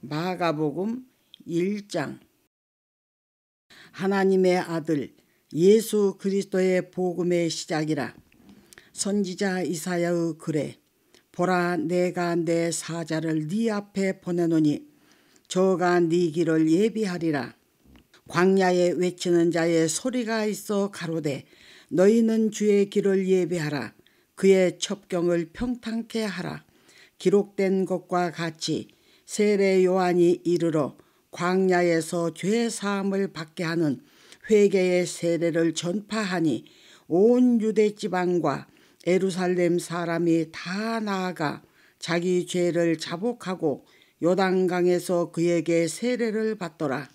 마가복음 1장. 하나님의 아들 예수 그리스도의 복음의 시작이라. 선지자 이사야의 글에 보라, 내가 내 사자를 네 앞에 보내노니 저가 네 길을 예비하리라. 광야에 외치는 자의 소리가 있어 가로되 너희는 주의 길을 예비하라. 그의 첩경을 평탄케 하라. 기록된 것과 같이 세례 요한이 이르러 광야에서 죄 사함을 받게 하는 회개의 세례를 전파하니 온 유대 지방과 예루살렘 사람이 다 나아가 자기 죄를 자복하고 요단강에서 그에게 세례를 받더라.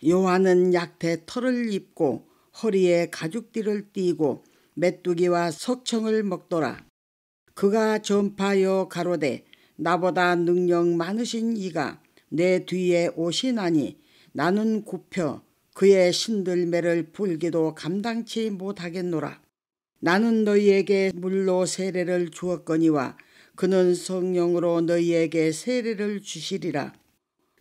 요한은 약태 털을 입고 허리에 가죽띠를 띠고 메뚜기와 석청을 먹더라. 그가 전파하여 가로되 나보다 능력 많으신 이가 내 뒤에 오시나니 나는 굽혀 그의 신들매를 불기도 감당치 못하겠노라. 나는 너희에게 물로 세례를 주었거니와 그는 성령으로 너희에게 세례를 주시리라.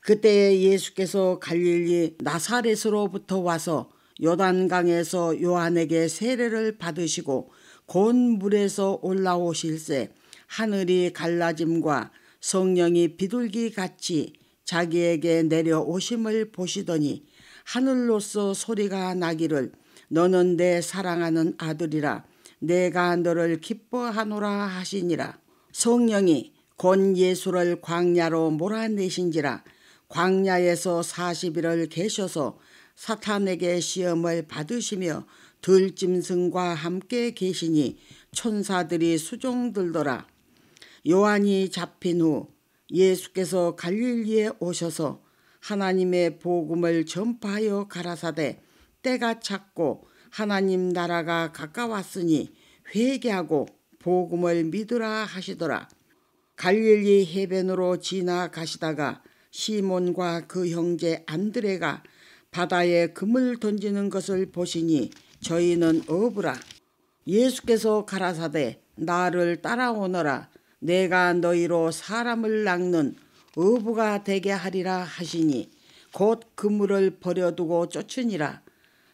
그때에 예수께서 갈릴리 나사렛으로부터 와서 요단강에서 요한에게 세례를 받으시고 곧 물에서 올라오실새 하늘이 갈라짐과 성령이 비둘기 같이 자기에게 내려오심을 보시더니 하늘로서 소리가 나기를 너는 내 사랑하는 아들이라 내가 너를 기뻐하노라 하시니라. 성령이 곧 예수를 광야로 몰아내신지라. 광야에서 40일을 계셔서 사탄에게 시험을 받으시며 들짐승과 함께 계시니 천사들이 수종들더라. 요한이 잡힌 후 예수께서 갈릴리에 오셔서 하나님의 복음을 전파하여 가라사대 때가 찼고 하나님 나라가 가까웠으니 회개하고 복음을 믿으라 하시더라. 갈릴리 해변으로 지나가시다가 시몬과 그 형제 안드레가 바다에 금을 던지는 것을 보시니 저희는 어부라. 예수께서 가라사대 나를 따라오너라. 내가 너희로 사람을 낚는 어부가 되게 하리라 하시니 곧 그물을 버려두고 쫓으니라.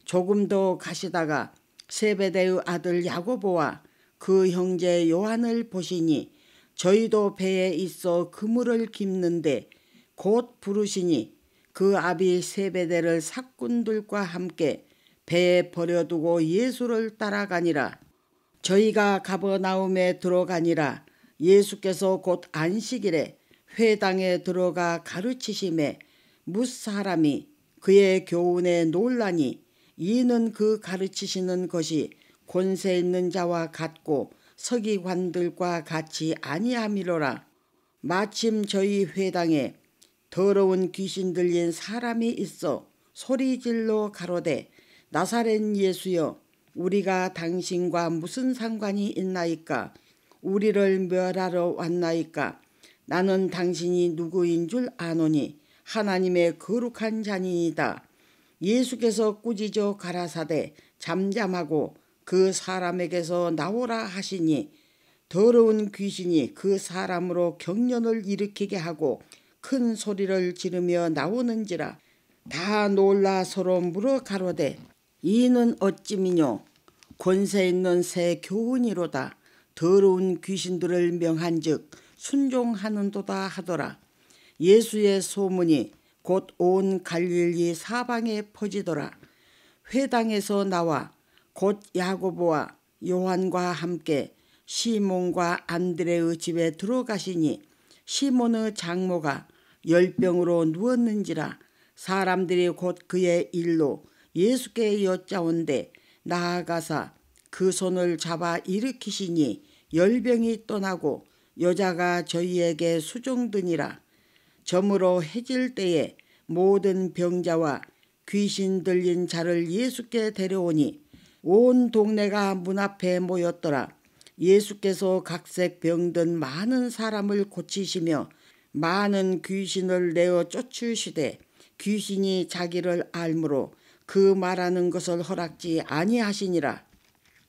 조금 더 가시다가 세베대의 아들 야고보와 그 형제 요한을 보시니 저희도 배에 있어 그물을 깁는데 곧 부르시니 그 아비 세베대를 사꾼들과 함께 배에 버려두고 예수를 따라가니라. 저희가 가버나움에 들어가니라. 예수께서 곧 안식일에 회당에 들어가 가르치심에 뭇사람이 그의 교훈에 놀라니 이는 그 가르치시는 것이 권세 있는 자와 같고 서기관들과 같이 아니함이로라. 마침 저희 회당에 더러운 귀신 들린 사람이 있어 소리질러 가로되 나사렛 예수여 우리가 당신과 무슨 상관이 있나이까? 우리를 멸하러 왔나이까? 나는 당신이 누구인 줄 아노니 하나님의 거룩한 자니이다. 예수께서 꾸짖어 가라사대 잠잠하고 그 사람에게서 나오라 하시니 더러운 귀신이 그 사람으로 경련을 일으키게 하고 큰 소리를 지르며 나오는지라. 다 놀라 서로 물어 가로되 이는 어찌미뇨? 권세 있는 새 교훈이로다. 더러운 귀신들을 명한즉 순종하는도다 하더라. 예수의 소문이 곧 온 갈릴리 사방에 퍼지더라. 회당에서 나와 곧 야고보와 요한과 함께 시몬과 안드레의 집에 들어가시니 시몬의 장모가 열병으로 누웠는지라. 사람들이 곧 그의 일로 예수께 여짜온데 나아가사 그 손을 잡아 일으키시니 열병이 떠나고 여자가 저희에게 수종드니라. 저물어 해질 때에 모든 병자와 귀신 들린 자를 예수께 데려오니 온 동네가 문 앞에 모였더라. 예수께서 각색 병든 많은 사람을 고치시며 많은 귀신을 내어 쫓으시되 귀신이 자기를 알므로 그 말하는 것을 허락지 아니하시니라.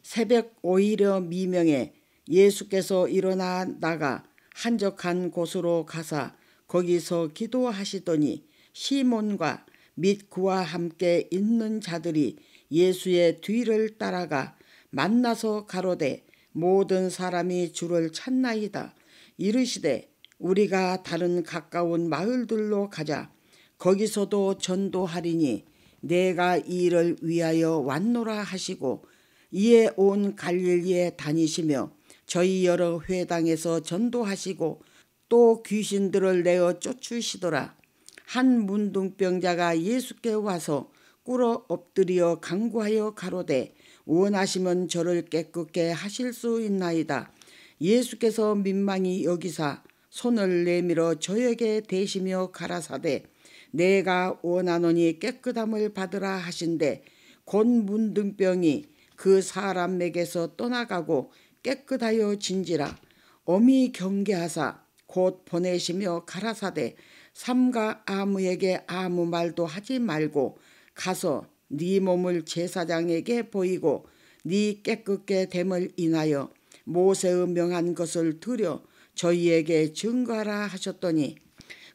새벽 오히려 미명에 예수께서 일어나 나가 한적한 곳으로 가사 거기서 기도하시더니 시몬과 및 그와 함께 있는 자들이 예수의 뒤를 따라가 만나서 가로되 모든 사람이 주를 찾나이다. 이르시되 우리가 다른 가까운 마을들로 가자. 거기서도 전도하리니 내가 이 일을 위하여 왔노라 하시고 이에 온 갈릴리에 다니시며 저희 여러 회당에서 전도하시고 또 귀신들을 내어 쫓으시더라. 한 문둥병자가 예수께 와서 꿇어 엎드려 간구하여 가로되 원하시면 저를 깨끗게 하실 수 있나이다. 예수께서 민망히 여기사 손을 내밀어 저에게 대시며 가라사대 내가 원하노니 깨끗함을 받으라 하신대 곧 문둥병이 그 사람에게서 떠나가고 깨끗하여 진지라. 엄히 경계하사 곧 보내시며 가라사대 삼가 아무에게 아무 말도 하지 말고 가서 네 몸을 제사장에게 보이고 네 깨끗게 됨을 인하여 모세의 명한 것을 들여 저희에게 증거하라 하셨더니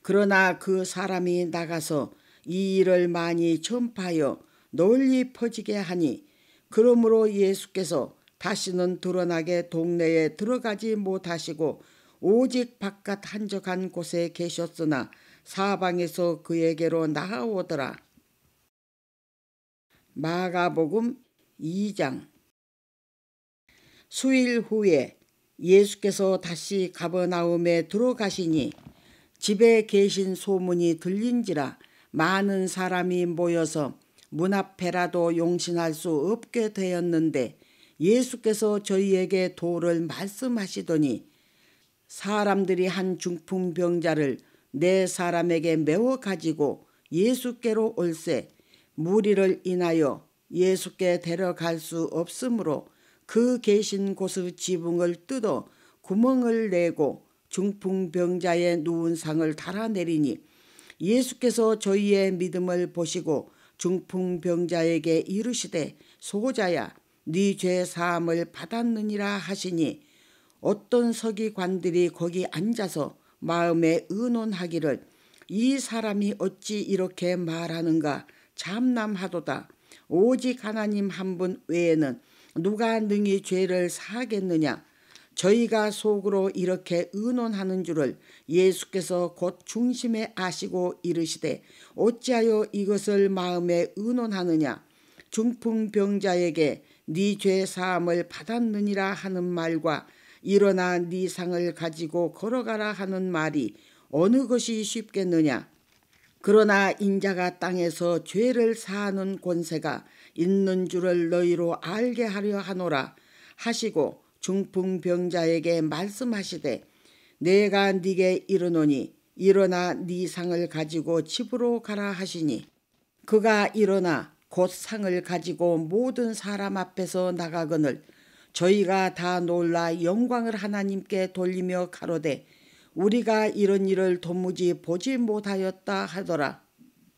그러나 그 사람이 나가서 이 일을 많이 전파하여 널리 퍼지게 하니 그러므로 예수께서 다시는 드러나게 동네에 들어가지 못하시고 오직 바깥 한적한 곳에 계셨으나 사방에서 그에게로 나아오더라. 마가복음 2장. 수일 후에 예수께서 다시 가버나움에 들어가시니 집에 계신 소문이 들린지라 많은 사람이 모여서 문 앞에라도 용신할 수 없게 되었는데 예수께서 저희에게 도를 말씀하시더니 사람들이 한 중풍병자를 네 사람에게 메워 가지고 예수께로 올세 무리를 인하여 예수께 데려갈 수 없으므로 그 계신 곳의 지붕을 뜯어 구멍을 내고 중풍병자의 누운 상을 달아내리니 예수께서 저희의 믿음을 보시고 중풍병자에게 이르시되 소자야 네 죄 사함을 받았느니라 하시니 어떤 서기관들이 거기 앉아서 마음에 의논하기를 이 사람이 어찌 이렇게 말하는가 잠잠하도다. 오직 하나님 한 분 외에는 누가 능히 죄를 사하겠느냐. 저희가 속으로 이렇게 의논하는 줄을 예수께서 곧 중심에 아시고 이르시되 어찌하여 이것을 마음에 의논하느냐. 중풍병자에게 네 죄 사함을 받았느니라 하는 말과 일어나 네 상을 가지고 걸어가라 하는 말이 어느 것이 쉽겠느냐. 그러나 인자가 땅에서 죄를 사하는 권세가 있는 줄을 너희로 알게 하려 하노라 하시고 중풍병자에게 말씀하시되 내가 네게 이르노니 일어나 네 상을 가지고 집으로 가라 하시니 그가 일어나 곧 상을 가지고 모든 사람 앞에서 나가거늘 저희가 다 놀라 영광을 하나님께 돌리며 가로되 우리가 이런 일을 도무지 보지 못하였다 하더라.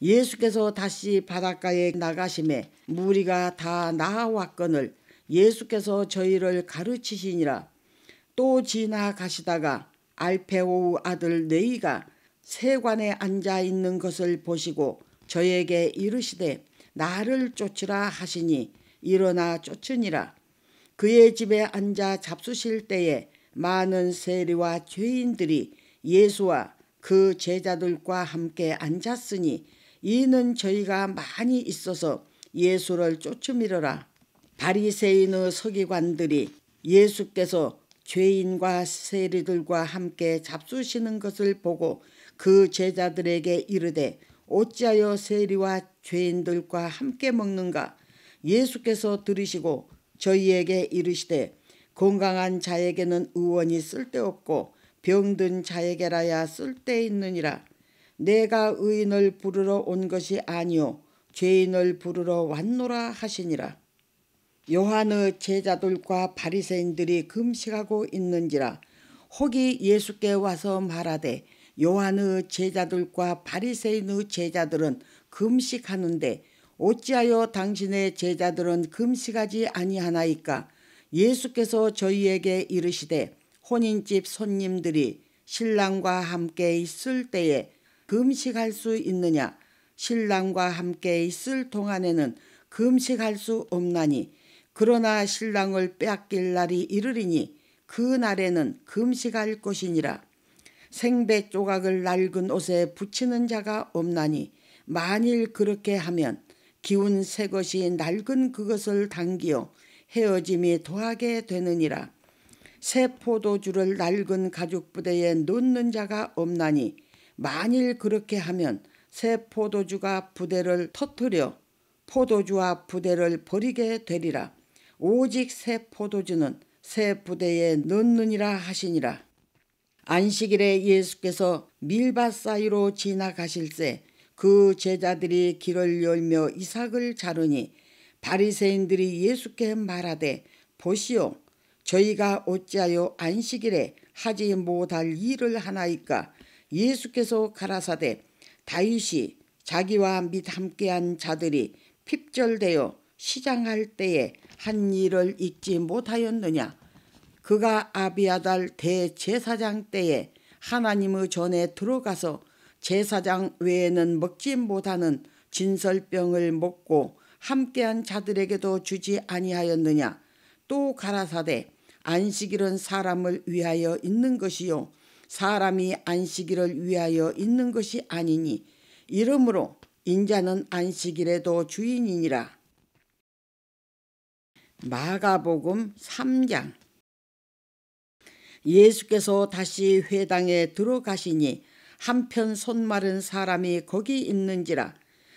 예수께서 다시 바닷가에 나가심에 무리가 다 나아왔거늘 예수께서 저희를 가르치시니라. 또 지나가시다가 알페오의 아들 네이가 세관에 앉아 있는 것을 보시고 저에게 이르시되 나를 쫓으라 하시니 일어나 쫓으니라. 그의 집에 앉아 잡수실 때에 많은 세리와 죄인들이 예수와 그 제자들과 함께 앉았으니 이는 저희가 많이 있어서 예수를 쫓음이러라. 바리새인의 서기관들이 예수께서 죄인과 세리들과 함께 잡수시는 것을 보고 그 제자들에게 이르되 어찌하여 세리와 죄인들과 함께 먹는가. 예수께서 들으시고 저희에게 이르시되 건강한 자에게는 의원이 쓸데없고 병든 자에게라야 쓸데있느니라. 내가 의인을 부르러 온 것이 아니요 죄인을 부르러 왔노라 하시니라. 요한의 제자들과 바리새인들이 금식하고 있는지라 혹이 예수께 와서 말하되 요한의 제자들과 바리새인의 제자들은 금식하는데 어찌하여 당신의 제자들은 금식하지 아니하나이까. 예수께서 저희에게 이르시되 혼인집 손님들이 신랑과 함께 있을 때에 금식할 수 있느냐? 신랑과 함께 있을 동안에는 금식할 수 없나니 그러나 신랑을 빼앗길 날이 이르리니 그 날에는 금식할 것이니라. 생배 조각을 낡은 옷에 붙이는 자가 없나니 만일 그렇게 하면 기운 새 것이 낡은 그것을 당기어 헤어짐이 더하게 되느니라. 새 포도주를 낡은 가죽 부대에 넣는 자가 없나니 만일 그렇게 하면 새 포도주가 부대를 터뜨려 포도주와 부대를 버리게 되리라. 오직 새 포도주는 새 부대에 넣느니라 하시니라. 안식일에 예수께서 밀밭 사이로 지나가실새 그 제자들이 길을 열며 이삭을 자르니 바리새인들이 예수께 말하되 보시오, 저희가 어찌하여 안식일에 하지 못할 일을 하나이까? 예수께서 가라사대 다윗이 자기와 및 함께한 자들이 핍절되어 시장할 때에 한 일을 잊지 못하였느냐? 그가 아비아달 대제사장 때에 하나님의 전에 들어가서 제사장 외에는 먹지 못하는 진설병을 먹고 함께한 자들에게도 주지 아니하였느냐? 또 가라사대 안식일은 사람을 위하여 있는 것이요 사람이 안식일을 위하여 있는 것이 아니니 이러므로 인자는 안식일에도 주인이니라. 마가복음 3장. 예수께서 다시 회당에 들어가시니 한편 손 마른 사람이 거기 있는지라.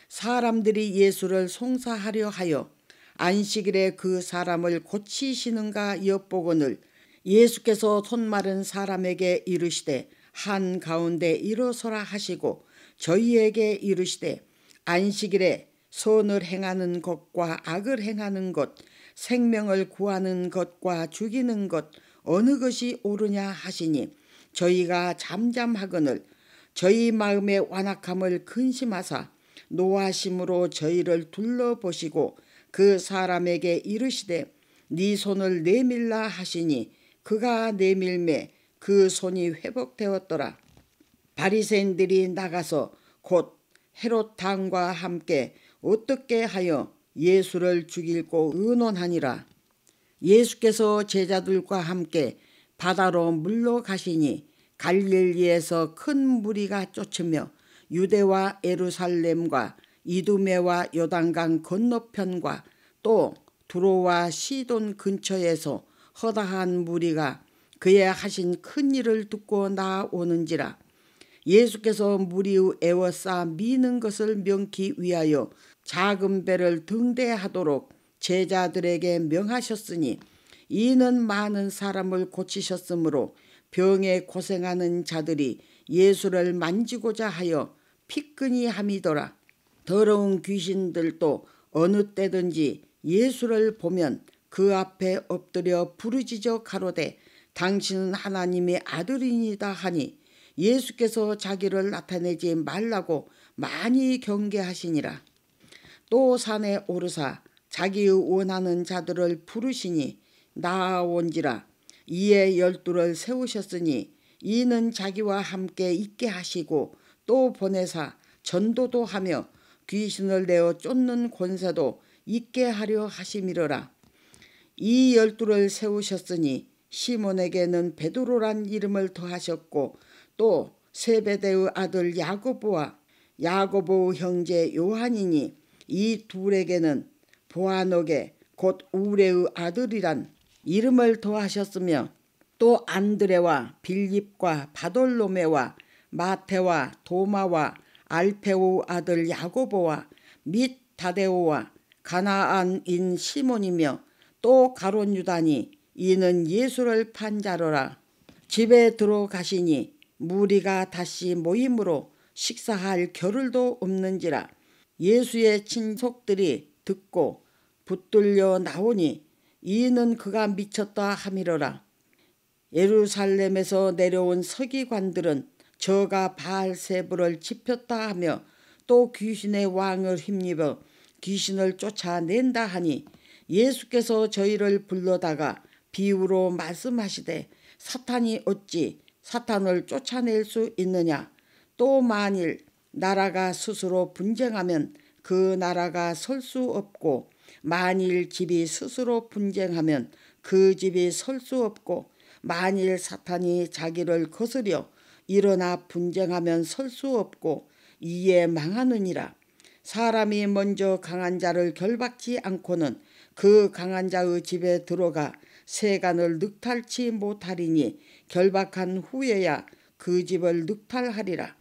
사람들이 예수를 송사하려 하여 안식일에 그 사람을 고치시는가 엿보거늘 예수께서 손 마른 사람에게 이르시되 한가운데 일어서라 하시고 저희에게 이르시되 안식일에 선을 행하는 것과 악을 행하는 것, 생명을 구하는 것과 죽이는 것 어느 것이 옳으냐 하시니 저희가 잠잠하거늘 저희 마음의 완악함을 근심하사 노하심으로 저희를 둘러보시고 그 사람에게 이르시되 네 손을 내밀라 하시니 그가 내밀매 그 손이 회복되었더라. 바리새인들이 나가서 곧 헤롯 왕과 함께 어떻게 하여 예수를 죽이고 의논하니라. 예수께서 제자들과 함께 바다로 물러가시니 갈릴리에서 큰 무리가 쫓으며 유대와 예루살렘과 이두메와 요단강 건너편과 또 두로와 시돈 근처에서 허다한 무리가 그의 하신 큰 일을 듣고 나오는지라. 예수께서 무리의 애워싸 미는 것을 명기 위하여 작은 배를 등대하도록 제자들에게 명하셨으니 이는 많은 사람을 고치셨으므로 병에 고생하는 자들이 예수를 만지고자 하여 피끈이 함이더라. 더러운 귀신들도 어느 때든지 예수를 보면 그 앞에 엎드려 부르짖어 가로되 당신은 하나님의 아들이니다 하니 예수께서 자기를 나타내지 말라고 많이 경계하시니라. 또 산에 오르사 자기의 원하는 자들을 부르시니 나아온지라. 이에 12를 세우셨으니 이는 자기와 함께 있게 하시고 또 보내사 전도도 하며 귀신을 내어 쫓는 권세도 있게 하려 하심이러라. 이 12를 세우셨으니 시몬에게는 베드로란 이름을 더하셨고 또 세베대의 아들 야고보와 야고보의 형제 요한이니 이 둘에게는 보아너게 곧 우레의 아들이란 이름을 더하셨으며 또 안드레와 빌립과 바돌로메와 마테와 도마와 알페오 아들 야고보와 및 다데오와 가나안인 시몬이며 또 가룟 유다니 이는 예수를 판 자로라. 집에 들어가시니 무리가 다시 모임으로 식사할 겨를도 없는지라. 예수의 친속들이 듣고 붙들려 나오니 이는 그가 미쳤다 함이러라. 예루살렘에서 내려온 서기관들은 저가 바알세불을 지폈다 하며 또 귀신의 왕을 힘입어 귀신을 쫓아낸다 하니 예수께서 저희를 불러다가 비유로 말씀하시되 사탄이 어찌 사탄을 쫓아낼 수 있느냐? 또 만일 나라가 스스로 분쟁하면 그 나라가 설 수 없고, 만일 집이 스스로 분쟁하면 그 집이 설 수 없고, 만일 사탄이 자기를 거스려 일어나 분쟁하면 설 수 없고 이에 망하느니라. 사람이 먼저 강한 자를 결박지 않고는 그 강한 자의 집에 들어가 세간을 늑탈치 못하리니 결박한 후에야 그 집을 늑탈하리라.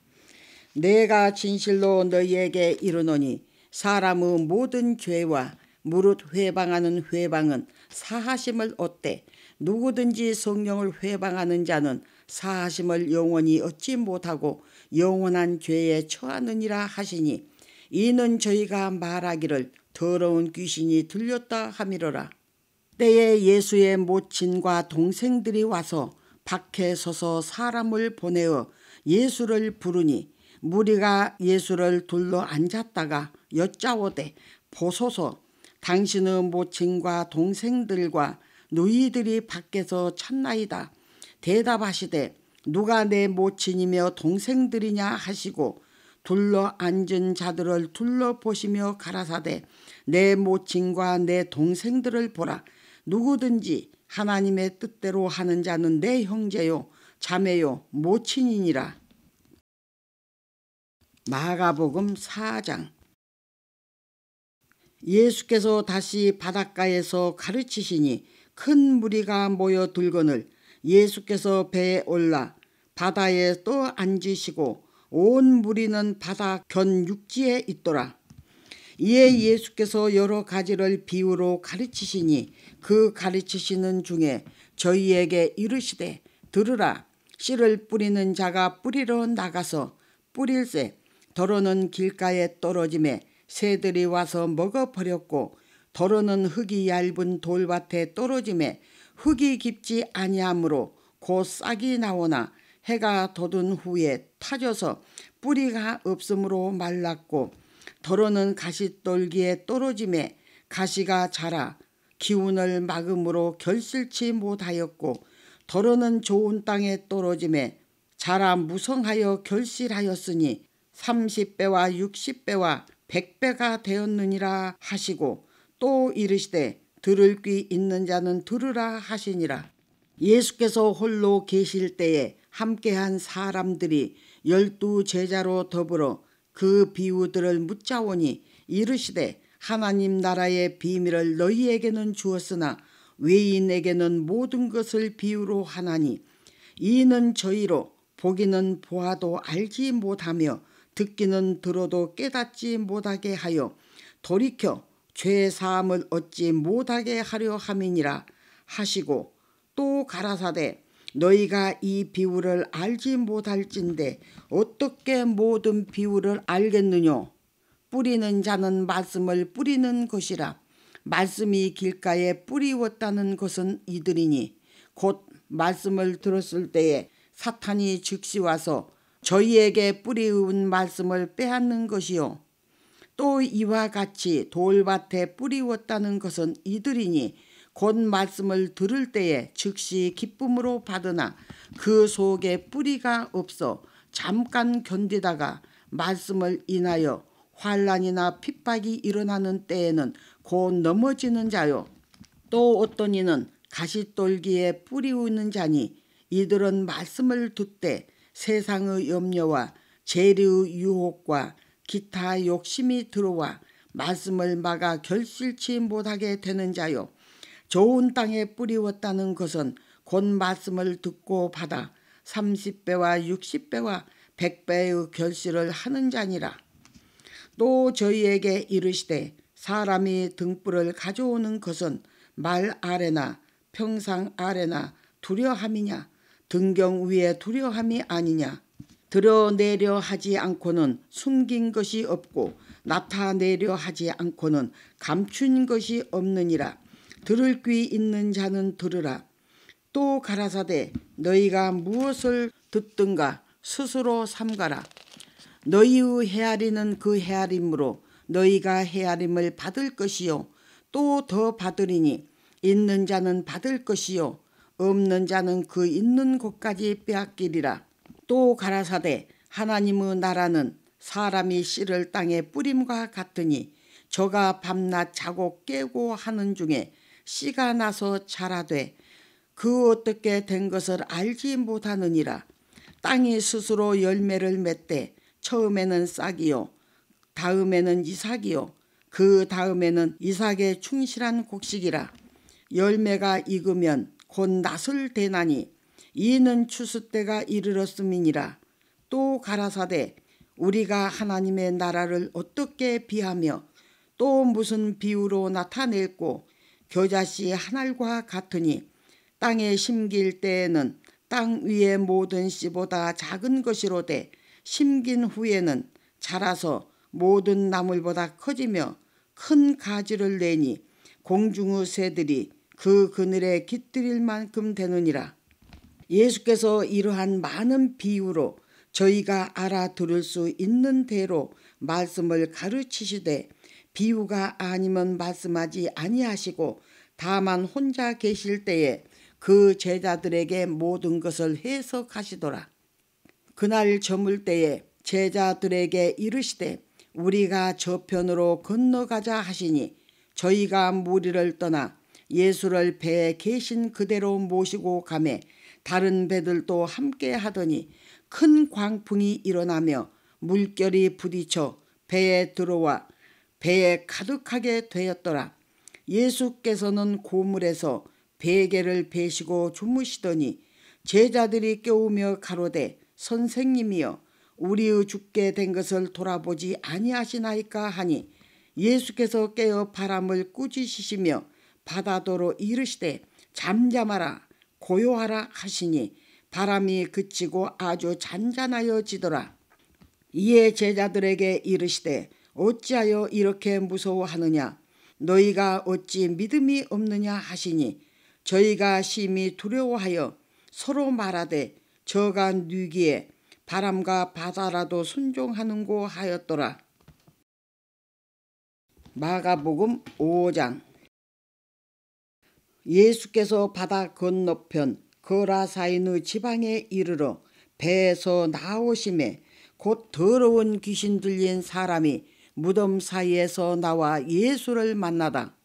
내가 진실로 너희에게 이르노니 사람의 모든 죄와 무릇 회방하는 회방은 사하심을 얻되 누구든지 성령을 회방하는 자는 사하심을 영원히 얻지 못하고 영원한 죄에 처하느니라 하시니, 이는 저희가 말하기를 더러운 귀신이 들렸다 함이로라. 때에 예수의 모친과 동생들이 와서 밖에 서서 사람을 보내어 예수를 부르니, 무리가 예수를 둘러 앉았다가 여짜오되 보소서, 당신의 모친과 동생들과 누이들이 밖에서 찾나이다. 대답하시되 누가 내 모친이며 동생들이냐 하시고 둘러 앉은 자들을 둘러보시며 가라사대 내 모친과 내 동생들을 보라. 누구든지 하나님의 뜻대로 하는 자는 내 형제요 자매요 모친이니라. 마가복음 4장. 예수께서 다시 바닷가에서 가르치시니 큰 무리가 모여들거늘 예수께서 배에 올라 바다에 또 앉으시고 온 무리는 바다 견 육지에 있더라. 이에 예수께서 여러 가지를 비유로 가르치시니 그 가르치시는 중에 저희에게 이르시되 들으라. 씨를 뿌리는 자가 뿌리러 나가서 뿌릴새 더러는 길가에 떨어짐에 새들이 와서 먹어버렸고, 더러는 흙이 얇은 돌밭에 떨어짐에 흙이 깊지 아니하므로 곧 싹이 나오나 해가 돋은 후에 타져서 뿌리가 없으므로 말랐고, 더러는 가시떨기에 떨어짐에 가시가 자라 기운을 막음으로 결실치 못하였고, 더러는 좋은 땅에 떨어짐에 자라 무성하여 결실하였으니 30배와 60배와 100배가 되었느니라 하시고, 또 이르시되 들을 귀 있는 자는 들으라 하시니라. 예수께서 홀로 계실 때에 함께한 사람들이 12 제자로 더불어 그 비유들을 묻자오니 이르시되 하나님 나라의 비밀을 너희에게는 주었으나 외인에게는 모든 것을 비유로 하나니, 이는 저희로 보기는 보아도 알지 못하며 듣기는 들어도 깨닫지 못하게 하여 돌이켜 죄 사함을 얻지 못하게 하려 함이니라 하시고, 또 가라사대 너희가 이 비유를 알지 못할진대 어떻게 모든 비유를 알겠느뇨? 뿌리는 자는 말씀을 뿌리는 것이라. 말씀이 길가에 뿌리웠다는 것은 이들이니, 곧 말씀을 들었을 때에 사탄이 즉시 와서 저희에게 뿌리운 말씀을 빼앗는 것이요. 또 이와 같이 돌밭에 뿌리웠다는 것은 이들이니, 곧 말씀을 들을 때에 즉시 기쁨으로 받으나 그 속에 뿌리가 없어 잠깐 견디다가 말씀을 인하여 환난이나 핍박이 일어나는 때에는 곧 넘어지는 자요. 또 어떤 이는 가시떨기에 뿌리우는 자니, 이들은 말씀을 듣되 세상의 염려와 재류의 유혹과 기타 욕심이 들어와 말씀을 막아 결실치 못하게 되는 자요. 좋은 땅에 뿌리웠다는 것은 곧 말씀을 듣고 받아 30배와 60배와 100배의 결실을 하는 자니라. 또 저희에게 이르시되 사람이 등불을 가져오는 것은 말 아래나 평상 아래나 두려함이냐? 등경 위에 두려함이 아니냐? 드러내려 하지 않고는 숨긴 것이 없고 나타내려 하지 않고는 감춘 것이 없느니라. 들을 귀 있는 자는 들으라. 또 가라사대 너희가 무엇을 듣든가 스스로 삼가라. 너희의 헤아리는 그 헤아림으로 너희가 헤아림을 받을 것이요 또 더 받으리니, 있는 자는 받을 것이요 없는 자는 그 있는 곳까지 빼앗기리라. 또 가라사대 하나님의 나라는 사람이 씨를 땅에 뿌림과 같으니 저가 밤낮 자고 깨고 하는 중에 씨가 나서 자라되 그 어떻게 된 것을 알지 못하느니라. 땅이 스스로 열매를 맺되 처음에는 싹이요 다음에는 이삭이요 그 다음에는 이삭의 충실한 곡식이라. 열매가 익으면 곧 낫을 대나니 이는 추수 때가 이르렀음이니라. 또 가라사대 우리가 하나님의 나라를 어떻게 비하며 또 무슨 비유로 나타낼꼬. 겨자씨 한 알과 같으니 땅에 심길 때에는 땅 위의 모든 씨보다 작은 것이로되 심긴 후에는 자라서 모든 나물보다 커지며 큰 가지를 내니 공중의 새들이 그 그늘에 깃들일 만큼 되느니라. 예수께서 이러한 많은 비유로 저희가 알아들을 수 있는 대로 말씀을 가르치시되 비유가 아니면 말씀하지 아니하시고 다만 혼자 계실 때에 그 제자들에게 모든 것을 해석하시더라. 그날 저물 때에 제자들에게 이르시되 우리가 저편으로 건너가자 하시니 저희가 무리를 떠나 예수를 배에 계신 그대로 모시고 가매 다른 배들도 함께 하더니 큰 광풍이 일어나며 물결이 부딪혀 배에 들어와 배에 가득하게 되었더라. 예수께서는 고물에서 베개를 베시고 주무시더니 제자들이 깨우며 가로되 선생님이여 우리의 죽게 된 것을 돌아보지 아니하시나이까 하니 예수께서 깨어 바람을 꾸짖으시며 바다도로 이르시되 잠잠하라 고요하라 하시니 바람이 그치고 아주 잔잔하여지더라. 이에 제자들에게 이르시되 어찌하여 이렇게 무서워하느냐 너희가 어찌 믿음이 없느냐 하시니 저희가 심히 두려워하여 서로 말하되 저가 누기에 바람과 바다라도 순종하는고 하였더라. 마가복음 5장. 예수께서 바다 건너편 거라사인의 지방에 이르러 배에서 나오심에 곧 더러운 귀신 들린 사람이 무덤 사이에서 나와 예수를 만나다.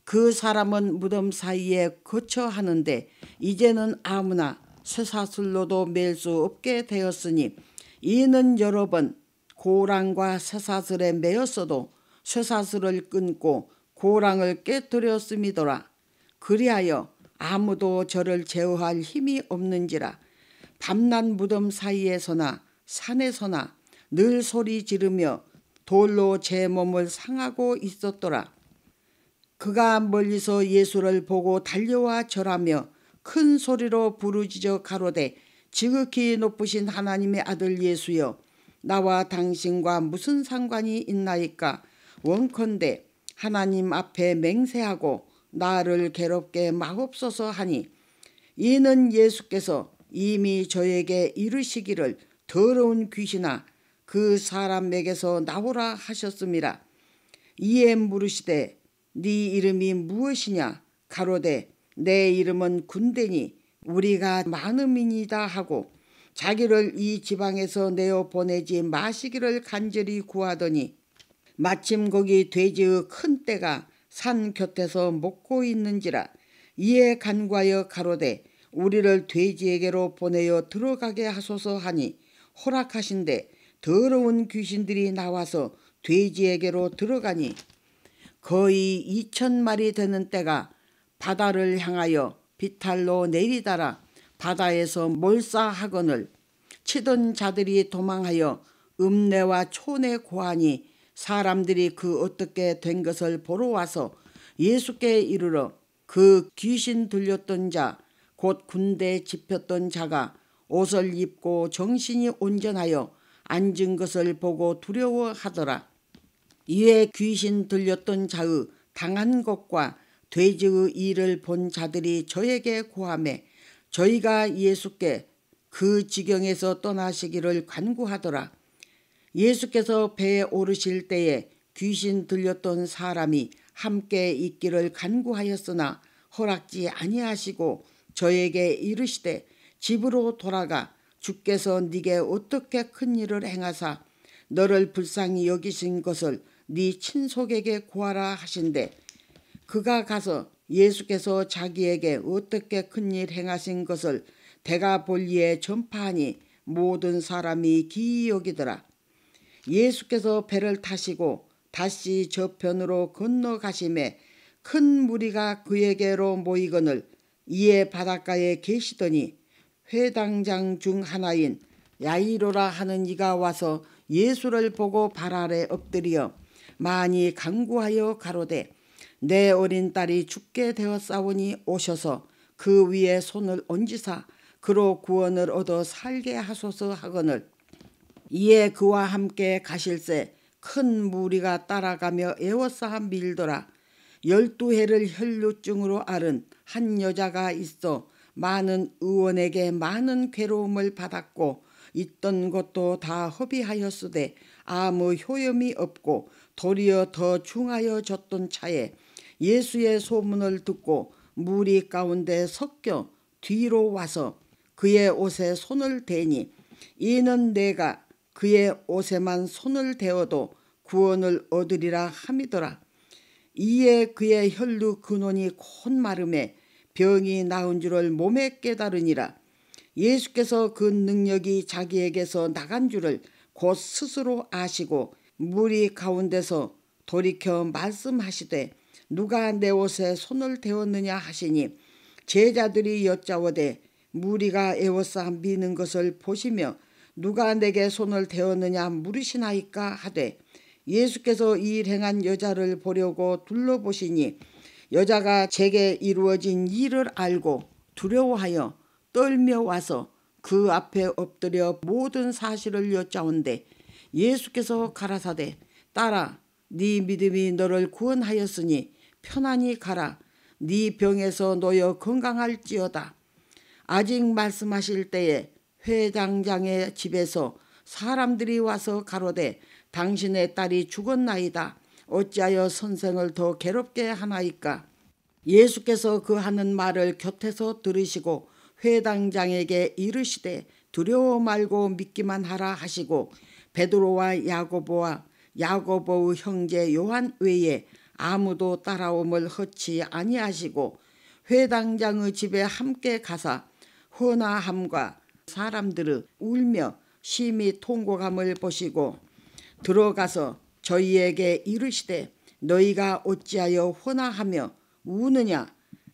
그 사람은 무덤 사이에 거처 하는데 이제는 아무나 쇠사슬로도 맬 수 없게 되었으니 이는 여러 번 고랑과 쇠사슬에 매였어도 쇠사슬을 끊고 고랑을 깨뜨렸음이더라. 그리하여 아무도 저를 제어할 힘이 없는지라. 밤낮 무덤 사이에서나 산에서나 늘 소리 지르며 돌로 제 몸을 상하고 있었더라. 그가 멀리서 예수를 보고 달려와 절하며 큰 소리로 부르짖어 가로되 지극히 높으신 하나님의 아들 예수여 나와 당신과 무슨 상관이 있나이까. 원컨대 하나님 앞에 맹세하고 나를 괴롭게 마옵소서 하니 이는 예수께서 이미 저에게 이르시기를 더러운 귀신아 그 사람에게서 나오라 하셨음이라. 이에 물으시되 네 이름이 무엇이냐 가로되 내 이름은 군대니 우리가 많음이니이다 하고 자기를 이 지방에서 내어 보내지 마시기를 간절히 구하더니 마침 거기 돼지의 큰 떼가 산 곁에서 먹고 있는지라. 이에 간구하여 가로되 우리를 돼지에게로 보내어 들어가게 하소서 하니 허락하신대 더러운 귀신들이 나와서 돼지에게로 들어가니 거의 2,000마리 되는 떼가 바다를 향하여 비탈로 내리다라 바다에서 몰사하거늘 치던 자들이 도망하여 읍내와 촌에 고하니 사람들이 그 어떻게 된 것을 보러 와서 예수께 이르러 그 귀신 들렸던 자 곧 군대에 집혔던 자가 옷을 입고 정신이 온전하여 앉은 것을 보고 두려워하더라. 이에 귀신 들렸던 자의 당한 것과 돼지의 일을 본 자들이 저에게 고하매 저희가 예수께 그 지경에서 떠나시기를 간구하더라. 예수께서 배에 오르실 때에 귀신 들렸던 사람이 함께 있기를 간구하였으나 허락지 아니하시고 저에게 이르시되 집으로 돌아가 주께서 네게 어떻게 큰 일을 행하사 너를 불쌍히 여기신 것을 네 친속에게 구하라 하신대. 그가 가서 예수께서 자기에게 어떻게 큰일 행하신 것을 데가볼리에 전파하니 모든 사람이 기이 여기더라. 예수께서 배를 타시고 다시 저편으로 건너가심에 큰 무리가 그에게로 모이거늘 이에 바닷가에 계시더니 회당장 중 하나인 야이로라 하는 이가 와서 예수를 보고 발 아래 엎드려 많이 간구하여 가로되 내 어린 딸이 죽게 되었사오니 오셔서 그 위에 손을 얹으사 그로 구원을 얻어 살게 하소서 하거늘 이에 그와 함께 가실새 큰 무리가 따라가며 애워싸 밀더라. 12해를 혈루증으로 앓은 한 여자가 있어 많은 의원에게 많은 괴로움을 받았고 있던 것도 다 허비하였으되 아무 효염이 없고 도리어 더 중하여졌던 차에 예수의 소문을 듣고 무리 가운데 섞여 뒤로 와서 그의 옷에 손을 대니 이는 내가 그의 옷에만 손을 대어도 구원을 얻으리라 함이더라. 이에 그의 혈루 근원이 곧 마름에 병이 나은 줄을 몸에 깨달으니라. 예수께서 그 능력이 자기에게서 나간 줄을 곧 스스로 아시고 무리 가운데서 돌이켜 말씀하시되 누가 내 옷에 손을 대었느냐 하시니 제자들이 여짜오되 무리가 애워싸 미는 것을 보시며 누가 내게 손을 대었느냐 물으시나이까 하되 예수께서 이 일 행한 여자를 보려고 둘러보시니 여자가 제게 이루어진 일을 알고 두려워하여 떨며 와서 그 앞에 엎드려 모든 사실을 여짜온대 예수께서 가라사대 딸아 네 믿음이 너를 구원하였으니 편안히 가라 네 병에서 놓여 건강할지어다. 아직 말씀하실 때에 회장장의 집에서 사람들이 와서 가로되 당신의 딸이 죽었나이다. 어찌하여 선생을 더 괴롭게 하나이까. 예수께서 그 하는 말을 곁에서 들으시고 회당장에게 이르시되 두려워 말고 믿기만 하라 하시고 베드로와 야고보와 야고보의 형제 요한 외에 아무도 따라옴을 허치 아니하시고 회당장의 집에 함께 가사 헌화함과 사람들의 울며 심히 통곡함을 보시고 들어가서 저희에게 이르시되 너희가 어찌하여 헌화하며 우느냐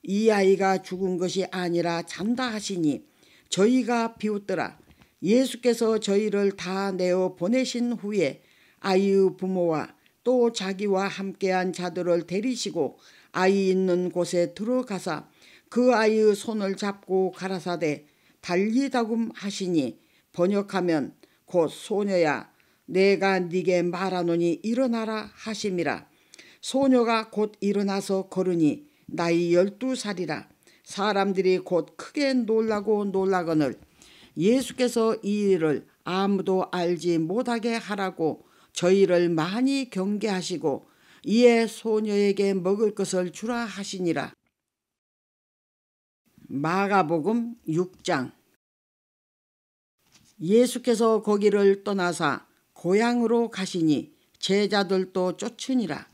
이 아이가 죽은 것이 아니라 잔다 하시니 저희가 비웃더라. 예수께서 저희를 다 내어 보내신 후에 아이의 부모와 또 자기와 함께한 자들을 데리시고 아이 있는 곳에 들어가사 그 아이의 손을 잡고 가라사대 달리다금 하시니 번역하면 곧 소녀야 내가 네게 말하노니 일어나라 하심이라. 소녀가 곧 일어나서 걸으니 나이 12살이라. 사람들이 곧 크게 놀라고 놀라거늘 예수께서 이 일을 아무도 알지 못하게 하라고 저희를 많이 경계하시고 이에 소녀에게 먹을 것을 주라 하시니라. 마가복음 6장. 예수께서 거기를 떠나사 고향으로 가시니 제자들도 쫓으니라.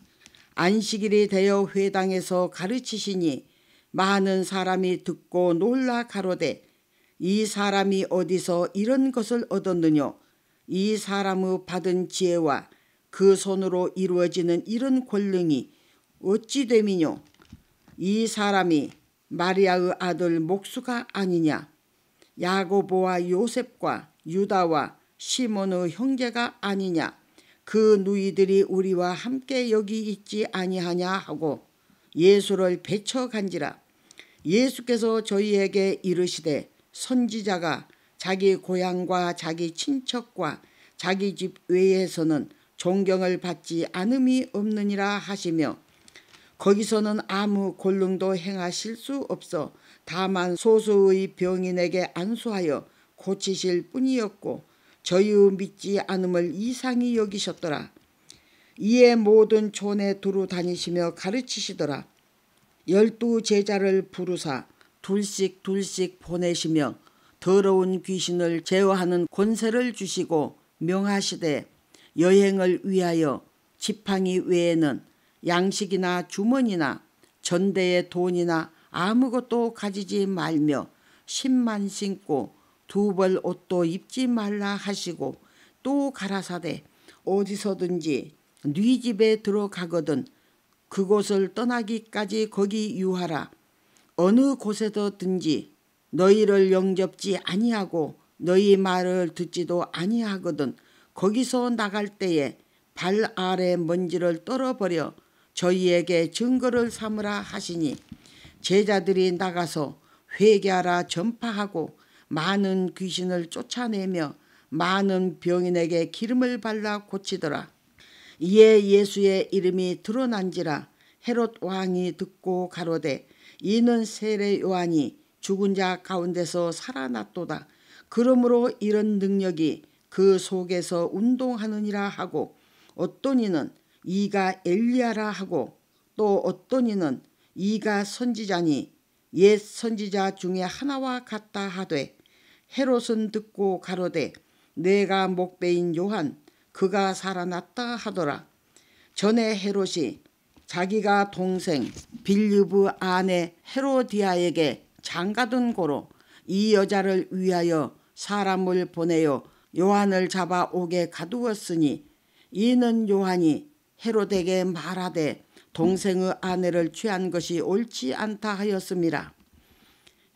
안식일이 되어 회당에서 가르치시니 많은 사람이 듣고 놀라 가로되 이 사람이 어디서 이런 것을 얻었느뇨. 이 사람의 받은 지혜와 그 손으로 이루어지는 이런 권능이 어찌 됨이뇨. 이 사람이 마리아의 아들 목수가 아니냐. 야고보와 요셉과 유다와 시몬의 형제가 아니냐. 그 누이들이 우리와 함께 여기 있지 아니하냐 하고 예수를 배쳐간지라. 예수께서 저희에게 이르시되 선지자가 자기 고향과 자기 친척과 자기 집 외에서는 존경을 받지 않음이 없느니라 하시며 거기서는 아무 권능도 행하실 수 없어 다만 소수의 병인에게 안수하여 고치실 뿐이었고 저희의 믿지 않음을 이상히 여기셨더라. 이에 모든 촌에 두루 다니시며 가르치시더라. 12 제자를 부르사 둘씩 둘씩 보내시며 더러운 귀신을 제어하는 권세를 주시고 명하시되 여행을 위하여 지팡이 외에는 양식이나 주머니나 전대의 돈이나 아무것도 가지지 말며 신만 신고 두 벌 옷도 입지 말라 하시고 또 가라사대 어디서든지 네 집에 들어가거든 그곳을 떠나기까지 거기 유하라. 어느 곳에서든지 너희를 영접지 아니하고 너희 말을 듣지도 아니하거든 거기서 나갈 때에 발 아래 먼지를 떨어버려 저희에게 증거를 삼으라 하시니 제자들이 나가서 회개하라 전파하고 많은 귀신을 쫓아내며 많은 병인에게 기름을 발라 고치더라. 이에 예수의 이름이 드러난지라 헤롯 왕이 듣고 가로되 이는 세례 요한이 죽은 자 가운데서 살아났도다. 그러므로 이런 능력이 그 속에서 운동하느니라 하고 어떤 이는 이가 엘리야라 하고 또 어떤 이는 이가 선지자니 옛 선지자 중에 하나와 같다 하되 헤롯은 듣고 가로되 내가 목배인 요한 그가 살아났다 하더라. 전에 헤롯이 자기가 동생 빌립의 아내 헤로디아에게 장가든 고로 이 여자를 위하여 사람을 보내어 요한을 잡아 오게 가두었으니 이는 요한이 헤롯에게 말하되 동생의 아내를 취한 것이 옳지 않다 하였음이라.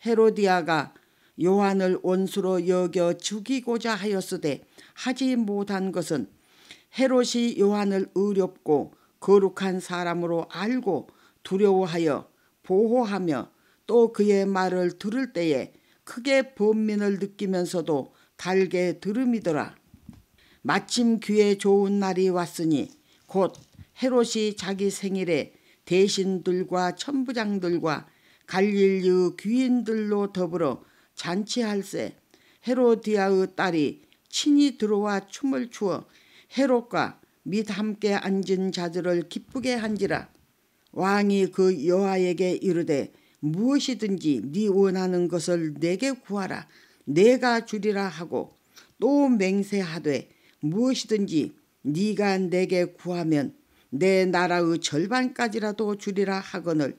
헤로디아가 요한을 원수로 여겨 죽이고자 하였으되 하지 못한 것은 헤롯이 요한을 의롭고 거룩한 사람으로 알고 두려워하여 보호하며 또 그의 말을 들을 때에 크게 번민을 느끼면서도 달게 들음이더라. 마침 귀에 좋은 날이 왔으니 곧 헤롯이 자기 생일에 대신들과 천부장들과 갈릴리 귀인들로 더불어 잔치할세 헤로디아의 딸이 친히 들어와 춤을 추어 헤롯과 및 함께 앉은 자들을 기쁘게 한지라. 왕이 그 여아에게 이르되 무엇이든지 네 원하는 것을 내게 구하라 내가 주리라 하고 또 맹세하되 무엇이든지 네가 내게 구하면 내 나라의 절반까지라도 주리라 하거늘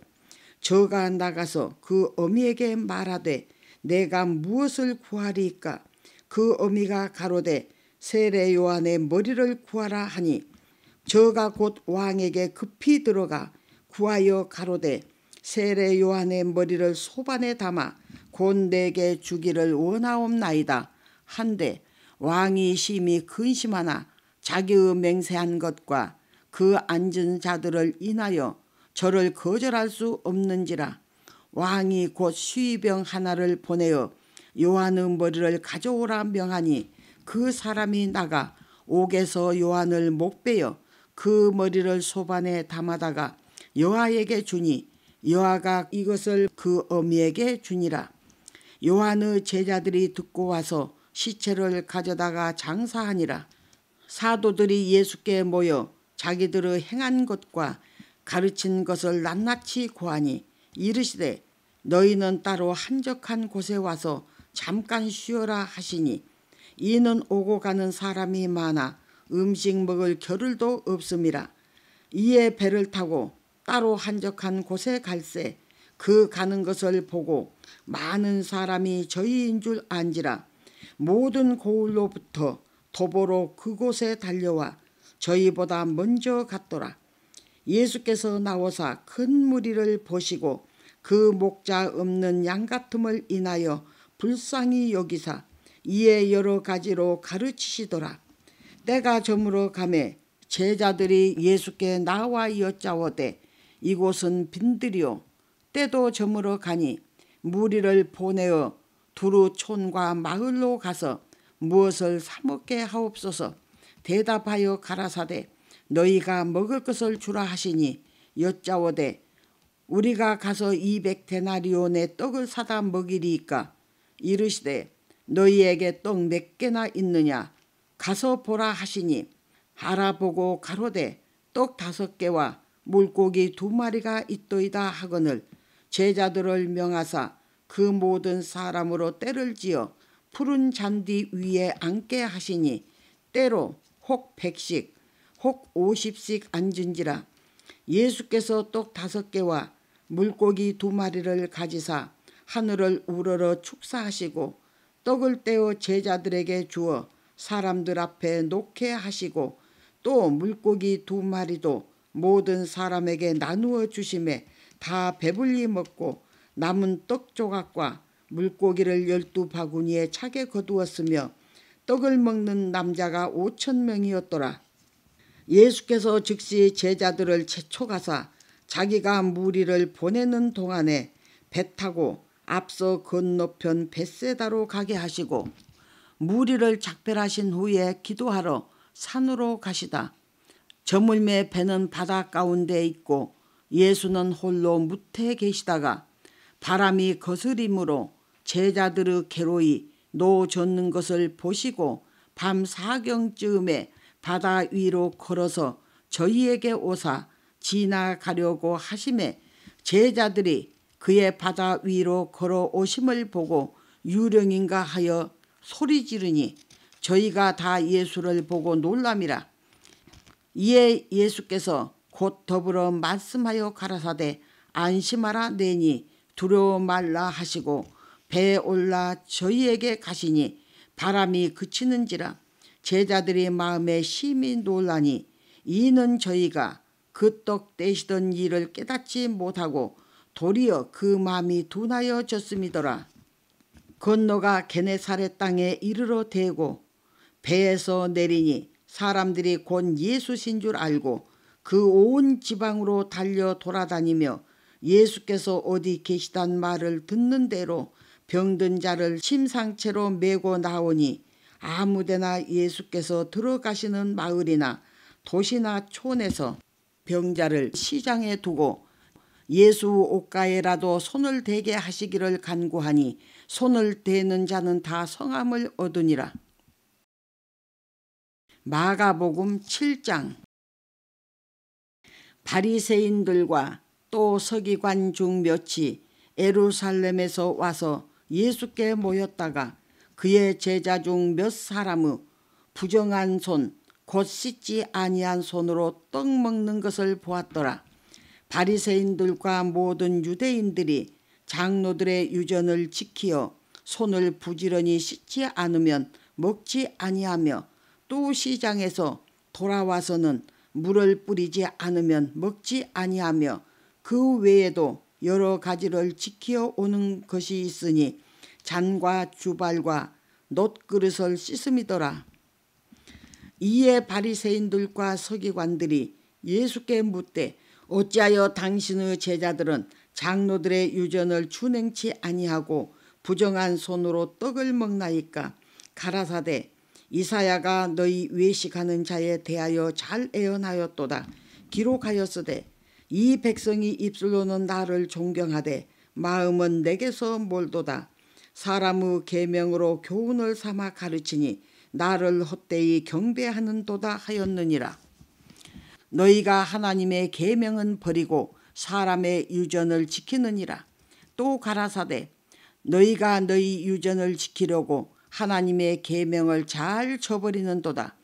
저가 나가서 그 어미에게 말하되 내가 무엇을 구하리이까. 그 어미가 가로되 세례 요한의 머리를 구하라 하니 저가 곧 왕에게 급히 들어가 구하여 가로되 세례 요한의 머리를 소반에 담아 곧 내게 주기를 원하옵나이다 한데 왕이 심히 근심하나 자기의 맹세한 것과 그 앉은 자들을 인하여 저를 거절할 수 없는지라. 왕이 곧 수의병 하나를 보내어 요한의 머리를 가져오라 명하니 그 사람이 나가 옥에서 요한을 목베어 그 머리를 소반에 담아다가 여아에게 주니 여아가 이것을 그 어미에게 주니라. 요한의 제자들이 듣고 와서 시체를 가져다가 장사하니라. 사도들이 예수께 모여 자기들의 행한 것과 가르친 것을 낱낱이 고하니 이르시되 너희는 따로 한적한 곳에 와서 잠깐 쉬어라 하시니 이는 오고 가는 사람이 많아 음식 먹을 겨를도 없음이라. 이에 배를 타고 따로 한적한 곳에 갈새 그 가는 것을 보고 많은 사람이 저희인 줄 안지라. 모든 고을로부터 도보로 그곳에 달려와 저희보다 먼저 갔더라. 예수께서 나오사 큰 무리를 보시고 그 목자 없는 양 같음을 인하여 불쌍히 여기사 이에 여러 가지로 가르치시더라. 때가 저물어 가매 제자들이 예수께 나와 여짜오되 이곳은 빈들이요 때도 저물어 가니 무리를 보내어 두루 촌과 마을로 가서 무엇을 사 먹게 하옵소서. 대답하여 가라사대 너희가 먹을 것을 주라 하시니 여짜오되 우리가 가서 200데나리온의 떡을 사다 먹이리이까. 이르시되 너희에게 떡 몇 개나 있느냐 가서 보라 하시니 알아보고 가로되 떡 5개와 물고기 2마리가 있도이다 하거늘 제자들을 명하사 그 모든 사람으로 때를 지어 푸른 잔디 위에 앉게 하시니 때로 혹 100씩 혹 50씩 앉은지라. 예수께서 떡 5개와 물고기 2마리를 가지사 하늘을 우러러 축사하시고 떡을 떼어 제자들에게 주어 사람들 앞에 놓게 하시고 또 물고기 2마리도 모든 사람에게 나누어 주심에 다 배불리 먹고 남은 떡 조각과 물고기를 12바구니에 차게 거두었으며 떡을 먹는 남자가 5,000명이었더라. 예수께서 즉시 제자들을 채촉하사 자기가 무리를 보내는 동안에 배 타고 앞서 건너편 벳세다로 가게 하시고 무리를 작별하신 후에 기도하러 산으로 가시다. 저물매 배는 바다 가운데 있고 예수는 홀로 무태에 계시다가 바람이 거스림으로 제자들의 괴로이 노젓는 것을 보시고 밤 4경쯤에 바다 위로 걸어서 저희에게 오사 지나가려고 하심에 제자들이 그의 바다 위로 걸어오심을 보고 유령인가 하여 소리 지르니 저희가 다 예수를 보고 놀람이라. 이에 예수께서 곧 더불어 말씀하여 가라사대 안심하라 내니 두려워 말라 하시고 배에 올라 저희에게 가시니 바람이 그치는지라. 제자들이 마음에 심히 놀라니 이는 저희가 그 떡 떼시던 일을 깨닫지 못하고 도리어 그 마음이 둔하여졌음이더라. 건너가 게네사렛 땅에 이르러 대고 배에서 내리니 사람들이 곧 예수신 줄 알고 그 온 지방으로 달려 돌아다니며 예수께서 어디 계시단 말을 듣는 대로 병든 자를 침상채로 메고 나오니 아무데나 예수께서 들어가시는 마을이나 도시나 촌에서 병자를 시장에 두고 예수 옷가에라도 손을 대게 하시기를 간구하니 손을 대는 자는 다 성함을 얻으니라. 마가복음 7장. 바리새인들과 또 서기관 중 몇이 예루살렘에서 와서 예수께 모였다가 그의 제자 중 몇 사람의 부정한 손 곧 씻지 아니한 손으로 떡 먹는 것을 보았더라. 바리새인들과 모든 유대인들이 장로들의 유전을 지키어 손을 부지런히 씻지 않으면 먹지 아니하며 또 시장에서 돌아와서는 물을 뿌리지 않으면 먹지 아니하며 그 외에도 여러 가지를 지키어 오는 것이 있으니 잔과 주발과 놋그릇을 씻음이더라. 이에 바리새인들과 서기관들이 예수께 묻되 어찌하여 당신의 제자들은 장로들의 유전을 준행치 아니하고 부정한 손으로 떡을 먹나이까? 가라사대 이사야가 너희 외식하는 자에 대하여 잘 예언하였도다. 기록하였으되 이 백성이 입술로는 나를 존경하되 마음은 내게서 멀도다. 사람의 계명으로 교훈을 삼아 가르치니 나를 헛되이 경배하는도다 하였느니라. 너희가 하나님의 계명은 버리고 사람의 유전을 지키느니라. 또 가라사대 너희가 너희 유전을 지키려고 하나님의 계명을 잘 저버리는도다.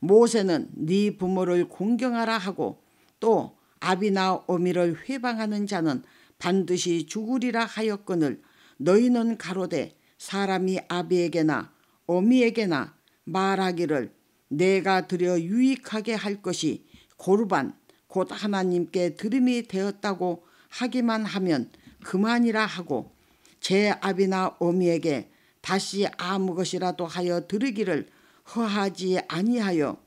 모세는 네 부모를 공경하라 하고 또 아비나 어미를 회방하는 자는 반드시 죽으리라 하였거늘 너희는 가로되 사람이 아비에게나 어미에게나 말하기를 내가 드려 유익하게 할 것이 고르반 곧 하나님께 드림이 되었다고 하기만 하면 그만이라 하고 제 아비나 어미에게 다시 아무 것이라도 하여 들으기를 허하지 아니하여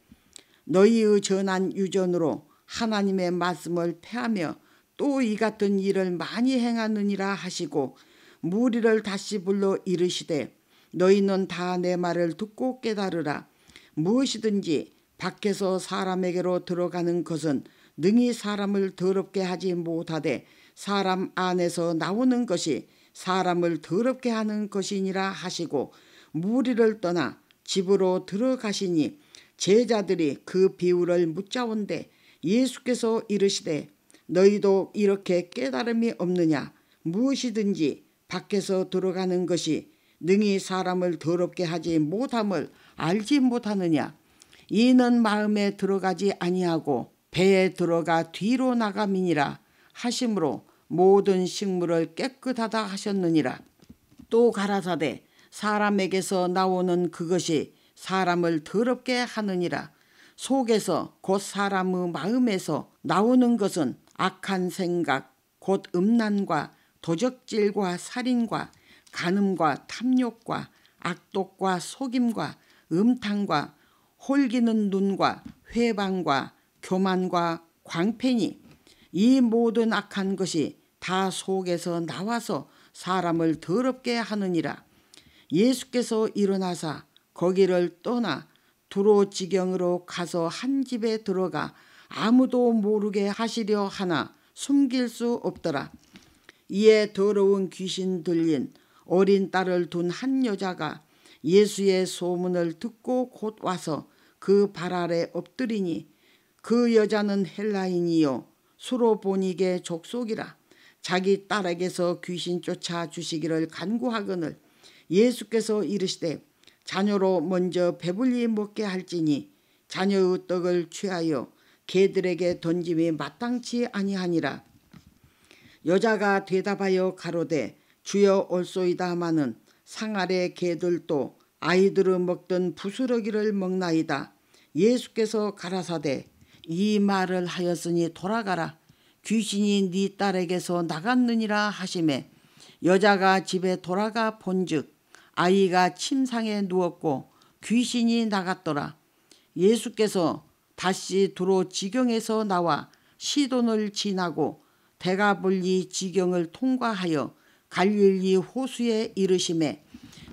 너희의 전한 유전으로 하나님의 말씀을 폐하며 또 이 같은 일을 많이 행하느니라 하시고 무리를 다시 불러 이르시되 너희는 다 내 말을 듣고 깨달으라. 무엇이든지 밖에서 사람에게로 들어가는 것은 능히 사람을 더럽게 하지 못하되 사람 안에서 나오는 것이 사람을 더럽게 하는 것이니라 하시고 무리를 떠나 집으로 들어가시니 제자들이 그 비유를 묻자온대 예수께서 이르시되 너희도 이렇게 깨달음이 없느냐? 무엇이든지 밖에서 들어가는 것이 능히 사람을 더럽게 하지 못함을 알지 못하느냐. 이는 마음에 들어가지 아니하고 배에 들어가 뒤로 나감이니라 하심으로 모든 식물을 깨끗하다 하셨느니라. 또 가라사대 사람에게서 나오는 그것이 사람을 더럽게 하느니라. 속에서 곧 사람의 마음에서 나오는 것은 악한 생각 곧 음란과 도적질과 살인과 간음과 탐욕과 악독과 속임과 음탕과 홀기는 눈과 회방과 교만과 광패니 이 모든 악한 것이 다 속에서 나와서 사람을 더럽게 하느니라. 예수께서 일어나사 거기를 떠나 두로 지경으로 가서 한 집에 들어가 아무도 모르게 하시려 하나 숨길 수 없더라. 이에 더러운 귀신 들린 어린 딸을 둔 한 여자가 예수의 소문을 듣고 곧 와서 그 발 아래 엎드리니 그 여자는 헬라인이요 수로보니게 족속이라. 자기 딸에게서 귀신 쫓아 주시기를 간구하거늘 예수께서 이르시되 자녀로 먼저 배불리 먹게 할지니 자녀의 떡을 취하여 개들에게 던짐이 마땅치 아니하니라. 여자가 대답하여 가로되 주여 올소이다마는 상 아래 개들도 아이들을 먹던 부스러기를 먹나이다. 예수께서 가라사대 이 말을 하였으니 돌아가라. 귀신이 네 딸에게서 나갔느니라 하시매 여자가 집에 돌아가 본즉 아이가 침상에 누웠고 귀신이 나갔더라. 예수께서 다시 두로 지경에서 나와 시돈을 지나고 데가볼리 지경을 통과하여 갈릴리 호수에 이르시매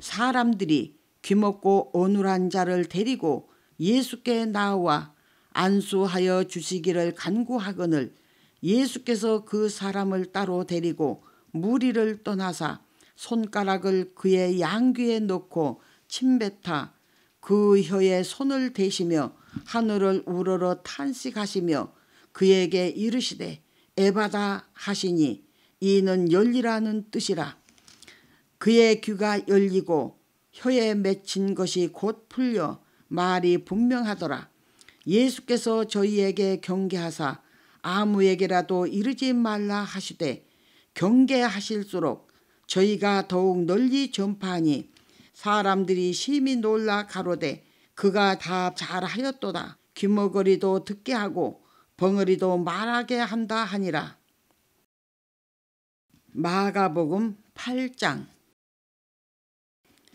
사람들이 귀먹고 어눌한 자를 데리고 예수께 나와 안수하여 주시기를 간구하거늘 예수께서 그 사람을 따로 데리고 무리를 떠나사 손가락을 그의 양귀에 넣고 침뱉아 그 혀에 손을 대시며 하늘을 우러러 탄식하시며 그에게 이르시되 에바다 하시니 이는 열리라는 뜻이라. 그의 귀가 열리고 혀에 맺힌 것이 곧 풀려 말이 분명하더라. 예수께서 저희에게 경계하사 아무에게라도 이르지 말라 하시되 경계하실수록 저희가 더욱 널리 전파하니 사람들이 심히 놀라 가로되 그가 다 잘하였도다. 귀머거리도 듣게 하고 벙어리도 말하게 한다 하니라. 마가복음 8장.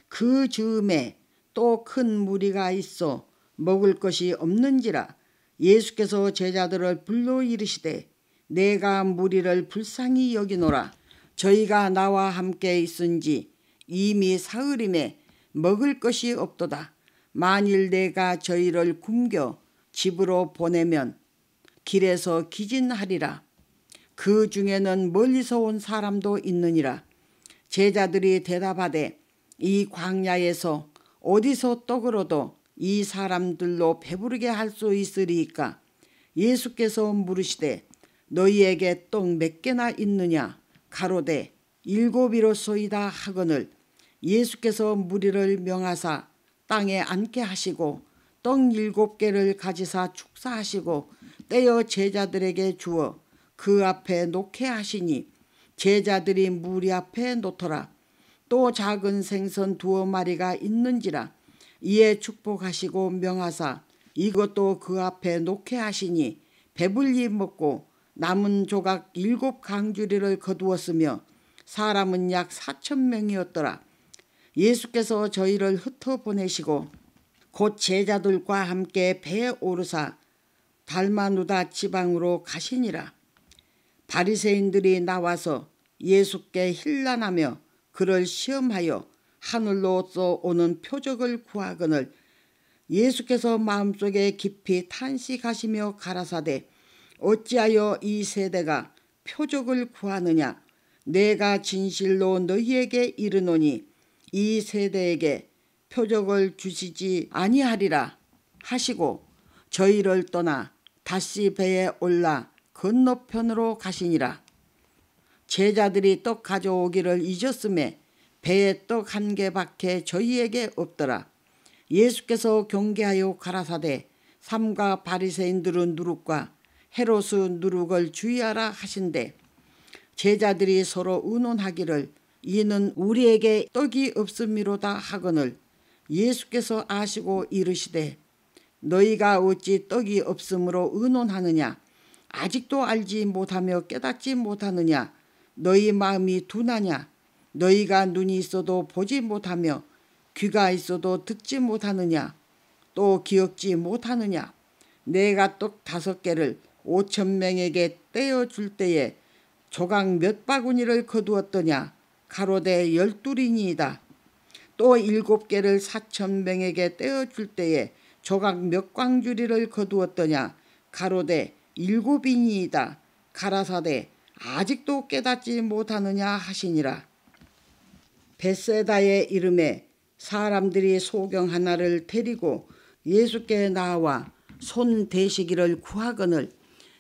그 즈음에 또 큰 무리가 있어 먹을 것이 없는지라 예수께서 제자들을 불러 이르시되 내가 무리를 불쌍히 여기노라. 저희가 나와 함께 있은지 이미 사흘임에 먹을 것이 없도다. 만일 내가 저희를 굶겨 집으로 보내면 길에서 기진하리라. 그 중에는 멀리서 온 사람도 있느니라. 제자들이 대답하되 이 광야에서 어디서 떡을 얻어 이 사람들로 배부르게 할 수 있으리이까. 예수께서 물으시되 너희에게 떡 몇 개나 있느냐. 가로되 7이로소이다 하거늘 예수께서 무리를 명하사 땅에 앉게 하시고 떡 7개를 가지사 축사하시고 떼어 제자들에게 주어 그 앞에 놓게 하시니 제자들이 무리 앞에 놓더라. 또 작은 생선 2마리가 있는지라. 이에 축복하시고 명하사 이것도 그 앞에 놓게 하시니 배불리 먹고 남은 조각 7강주리를 거두었으며 사람은 약 4,000명이었더라. 예수께서 저희를 흩어보내시고 곧 제자들과 함께 배에 오르사 달마누다 지방으로 가시니라. 바리새인들이 나와서 예수께 힐난하며 그를 시험하여 하늘로서 오는 표적을 구하거늘 예수께서 마음속에 깊이 탄식하시며 가라사대 어찌하여 이 세대가 표적을 구하느냐. 내가 진실로 너희에게 이르노니 이 세대에게 표적을 주시지 아니하리라 하시고 저희를 떠나 다시 배에 올라 건너편으로 가시니라. 제자들이 떡 가져오기를 잊었음에 배에 떡 한 개밖에 저희에게 없더라. 예수께서 경계하여 가라사대 삼가 바리새인들은 누룩과 헤롯은 누룩을 주의하라 하신대 제자들이 서로 의논하기를 이는 우리에게 떡이 없음이로다 하거늘 예수께서 아시고 이르시되 너희가 어찌 떡이 없음으로 의논하느냐 아직도 알지 못하며 깨닫지 못하느냐 너희 마음이 둔하냐 너희가 눈이 있어도 보지 못하며 귀가 있어도 듣지 못하느냐 또 기억지 못하느냐 내가 떡 5개를 5,000명에게 떼어줄 때에 조각 몇 바구니를 거두었더냐 가로되 12이니이다. 또 7개를 4,000명에게 떼어줄 때에 조각 몇 광주리를 거두었더냐 가로되 7이니이다. 가라사대 아직도 깨닫지 못하느냐 하시니라. 벳세다의 이름에 사람들이 소경 하나를 데리고 예수께 나와 손 대시기를 구하거늘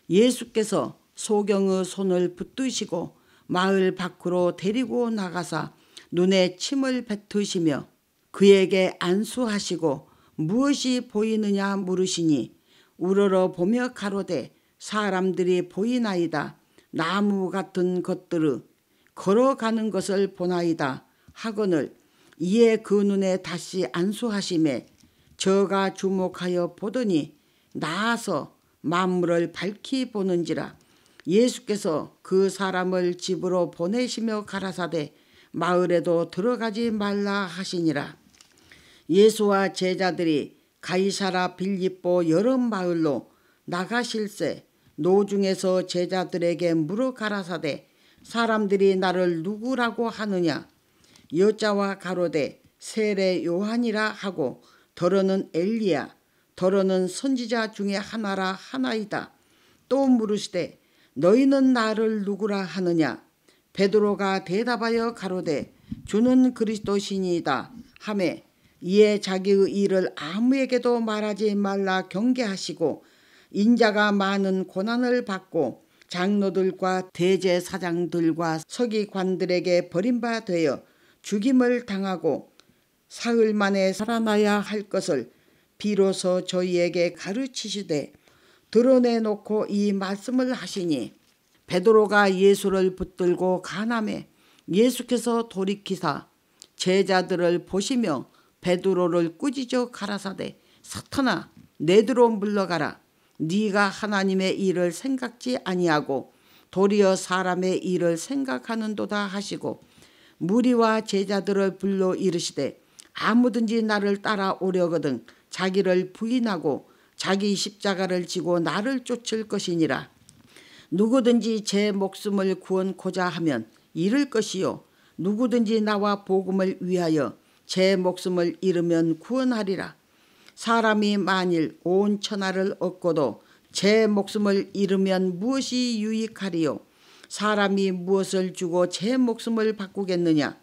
예수께서 소경의 손을 붙드시고 마을 밖으로 데리고 나가사 눈에 침을 뱉으시며 그에게 안수하시고 무엇이 보이느냐 물으시니 우러러 보며 가로되 사람들이 보이나이다. 나무 같은 것들을 걸어가는 것을 보나이다 하거늘 이에 그 눈에 다시 안수하심에 저가 주목하여 보더니 나아서 만물을 밝히 보는지라. 예수께서 그 사람을 집으로 보내시며 가라사대 마을에도 들어가지 말라 하시니라. 예수와 제자들이 가이사라 빌립보 여러 마을로 나가실새 노중에서 제자들에게 물어 가라사대 사람들이 나를 누구라고 하느냐 여자와 가로되 세례 요한이라 하고 더러는 엘리야 더러는 선지자 중에 하나라 하나이다. 또 물으시되 너희는 나를 누구라 하느냐 베드로가 대답하여 가로되 주는 그리스도시니이다 하매 이에 자기의 일을 아무에게도 말하지 말라 경계하시고 인자가 많은 고난을 받고 장로들과 대제사장들과 서기관들에게 버림받아 죽임을 당하고 사흘 만에 살아나야 할 것을 비로소 저희에게 가르치시되 드러내놓고 이 말씀을 하시니 베드로가 예수를 붙들고 간함에 예수께서 돌이키사 제자들을 보시며 베드로를 꾸짖어 가라사대 사탄아 내두로 물러가라 네가 하나님의 일을 생각지 아니하고 도리어 사람의 일을 생각하는도다 하시고 무리와 제자들을 불러 이르시되 아무든지 나를 따라오려거든 자기를 부인하고 자기 십자가를 지고 나를 쫓을 것이니라. 누구든지 제 목숨을 구원코자 하면 잃을 것이요 누구든지 나와 복음을 위하여 제 목숨을 잃으면 구원하리라. 사람이 만일 온 천하를 얻고도 제 목숨을 잃으면 무엇이 유익하리요 사람이 무엇을 주고 제 목숨을 바꾸겠느냐.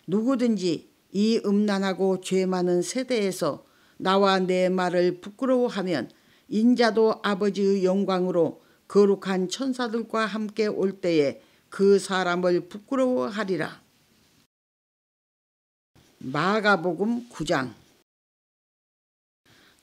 누구든지 이 음란하고 죄 많은 세대에서 나와 내 말을 부끄러워하면 인자도 아버지의 영광으로 거룩한 천사들과 함께 올 때에 그 사람을 부끄러워하리라. 마가복음 9장.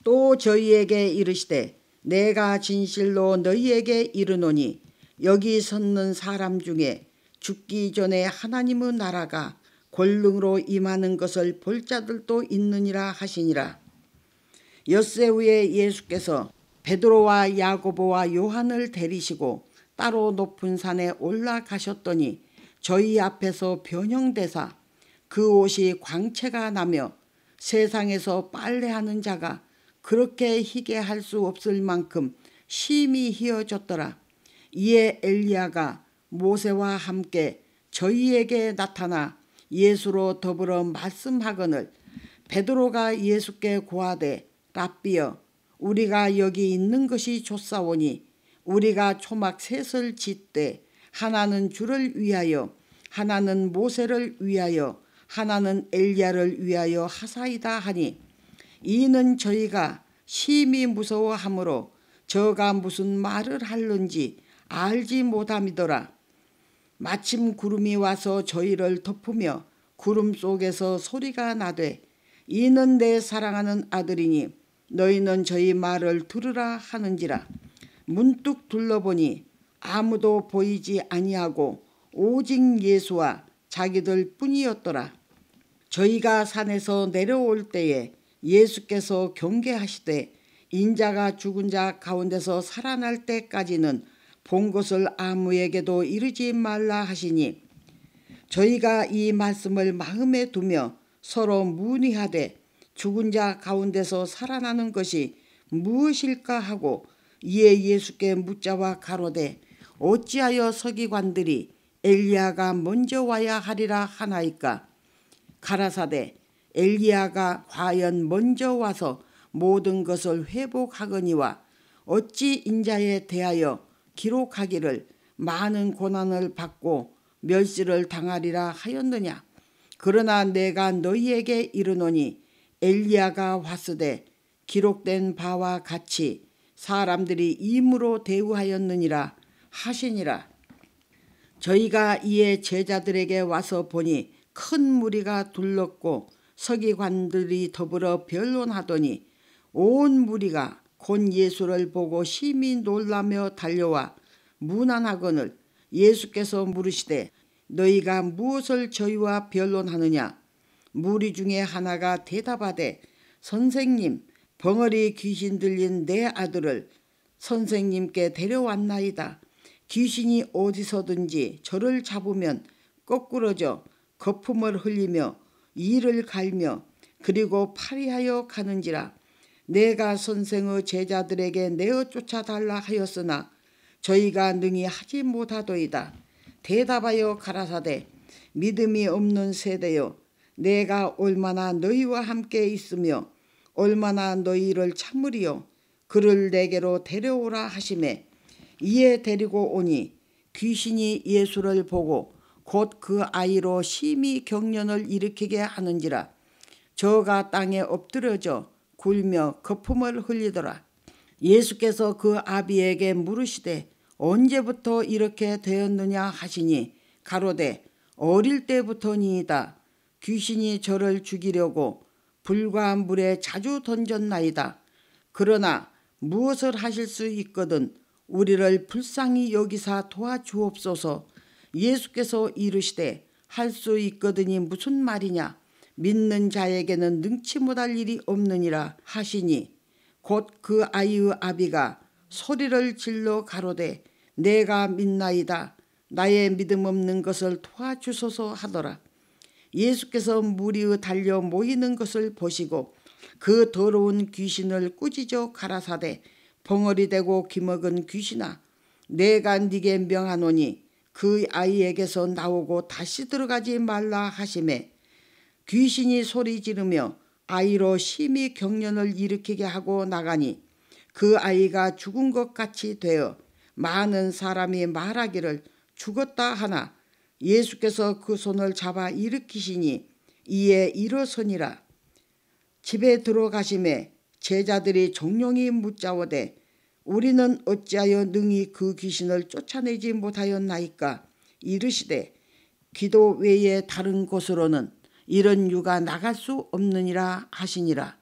또 저희에게 이르시되 내가 진실로 너희에게 이르노니 여기 섰는 사람 중에 죽기 전에 하나님의 나라가 권능으로 임하는 것을 볼 자들도 있느니라 하시니라. 엿새 후에 예수께서 베드로와 야고보와 요한을 데리시고 따로 높은 산에 올라가셨더니 저희 앞에서 변형되사 그 옷이 광채가 나며 세상에서 빨래하는 자가 그렇게 희게 할 수 없을 만큼 심히 희어졌더라. 이에 엘리야가 모세와 함께 저희에게 나타나 예수로 더불어 말씀하거늘 베드로가 예수께 고하되 랍비여 우리가 여기 있는 것이 좋사오니 우리가 초막 셋을 짓되 하나는 주를 위하여 하나는 모세를 위하여 하나는 엘리야를 위하여 하사이다 하니 이는 저희가 심히 무서워하므로 저가 무슨 말을 할는지 알지 못함이더라. 마침 구름이 와서 저희를 덮으며 구름 속에서 소리가 나되 이는 내 사랑하는 아들이니 너희는 저희 말을 들으라 하는지라. 문득 둘러보니 아무도 보이지 아니하고 오직 예수와 자기들 뿐이었더라. 저희가 산에서 내려올 때에 예수께서 경계하시되 인자가 죽은 자 가운데서 살아날 때까지는 본 것을 아무에게도 이르지 말라 하시니 저희가 이 말씀을 마음에 두며 서로 문의하되 죽은 자 가운데서 살아나는 것이 무엇일까 하고 이에 예수께 묻자와 가로되 어찌하여 서기관들이 엘리야가 먼저 와야 하리라 하나이까. 가라사대 엘리야가 과연 먼저 와서 모든 것을 회복하거니와 어찌 인자에 대하여 기록하기를 많은 고난을 받고 멸시를 당하리라 하였느냐. 그러나 내가 너희에게 이르노니 엘리야가 왔으되 기록된 바와 같이 사람들이 임으로 대우하였느니라 하시니라. 저희가 이에 제자들에게 와서 보니 큰 무리가 둘렀고 서기관들이 더불어 변론하더니 온 무리가 곧 예수를 보고 심히 놀라며 달려와 문안하거늘 예수께서 물으시되 너희가 무엇을 저희와 변론하느냐. 무리 중에 하나가 대답하되 선생님, 벙어리 귀신 들린 내 아들을 선생님께 데려왔나이다. 귀신이 어디서든지 저를 잡으면 거꾸러져 거품을 흘리며 이를 갈며 그리고 파리하여 가는지라. 내가 선생의 제자들에게 내어 쫓아달라 하였으나 저희가 능히 하지 못하도이다. 대답하여 가라사대 믿음이 없는 세대여, 내가 얼마나 너희와 함께 있으며 얼마나 너희를 참으리요. 그를 내게로 데려오라 하시매 이에 데리고 오니 귀신이 예수를 보고 곧 그 아이로 심히 경련을 일으키게 하는지라. 저가 땅에 엎드려져 굴며 거품을 흘리더라. 예수께서 그 아비에게 물으시되 언제부터 이렇게 되었느냐 하시니 가로되 어릴 때부터니이다. 귀신이 저를 죽이려고 불과 물에 자주 던졌나이다. 그러나 무엇을 하실 수 있거든 우리를 불쌍히 여기사 도와주옵소서. 예수께서 이르시되 할 수 있거든이 무슨 말이냐. 믿는 자에게는 능치 못할 일이 없느니라 하시니 곧 그 아이의 아비가 소리를 질러 가로되 내가 믿나이다. 나의 믿음 없는 것을 도와주소서 하더라. 예수께서 무리의 달려 모이는 것을 보시고 그 더러운 귀신을 꾸짖어 가라사대 벙어리 되고 기먹은 귀신아, 내가 네게 명하노니 그 아이에게서 나오고 다시 들어가지 말라 하시매 귀신이 소리 지르며 아이로 심히 경련을 일으키게 하고 나가니 그 아이가 죽은 것 같이 되어 많은 사람이 말하기를 죽었다 하나 예수께서 그 손을 잡아 일으키시니 이에 일어서니라. 집에 들어가심에 제자들이 종용이 묻자오되 우리는 어찌하여 능히 그 귀신을 쫓아내지 못하였나이까. 이르시되 기도 외에 다른 곳으로는 이런 유가 나갈 수 없느니라 하시니라.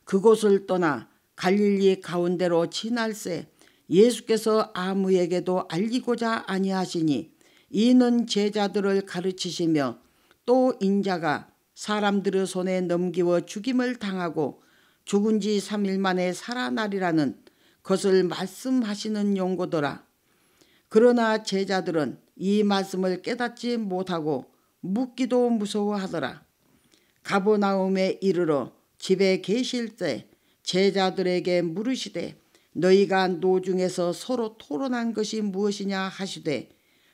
그곳을 떠나 갈릴리 가운데로 지날새 예수께서 아무에게도 알리고자 아니하시니 이는 제자들을 가르치시며 또 인자가 사람들의 손에 넘기워 죽임을 당하고 죽은 지 3일 만에 살아나리라는 것을 말씀하시는 용고더라. 그러나 제자들은 이 말씀을 깨닫지 못하고 묻기도 무서워하더라. 가버나움에 이르러 집에 계실 때 제자들에게 물으시되 너희가 노중에서 서로 토론한 것이 무엇이냐 하시되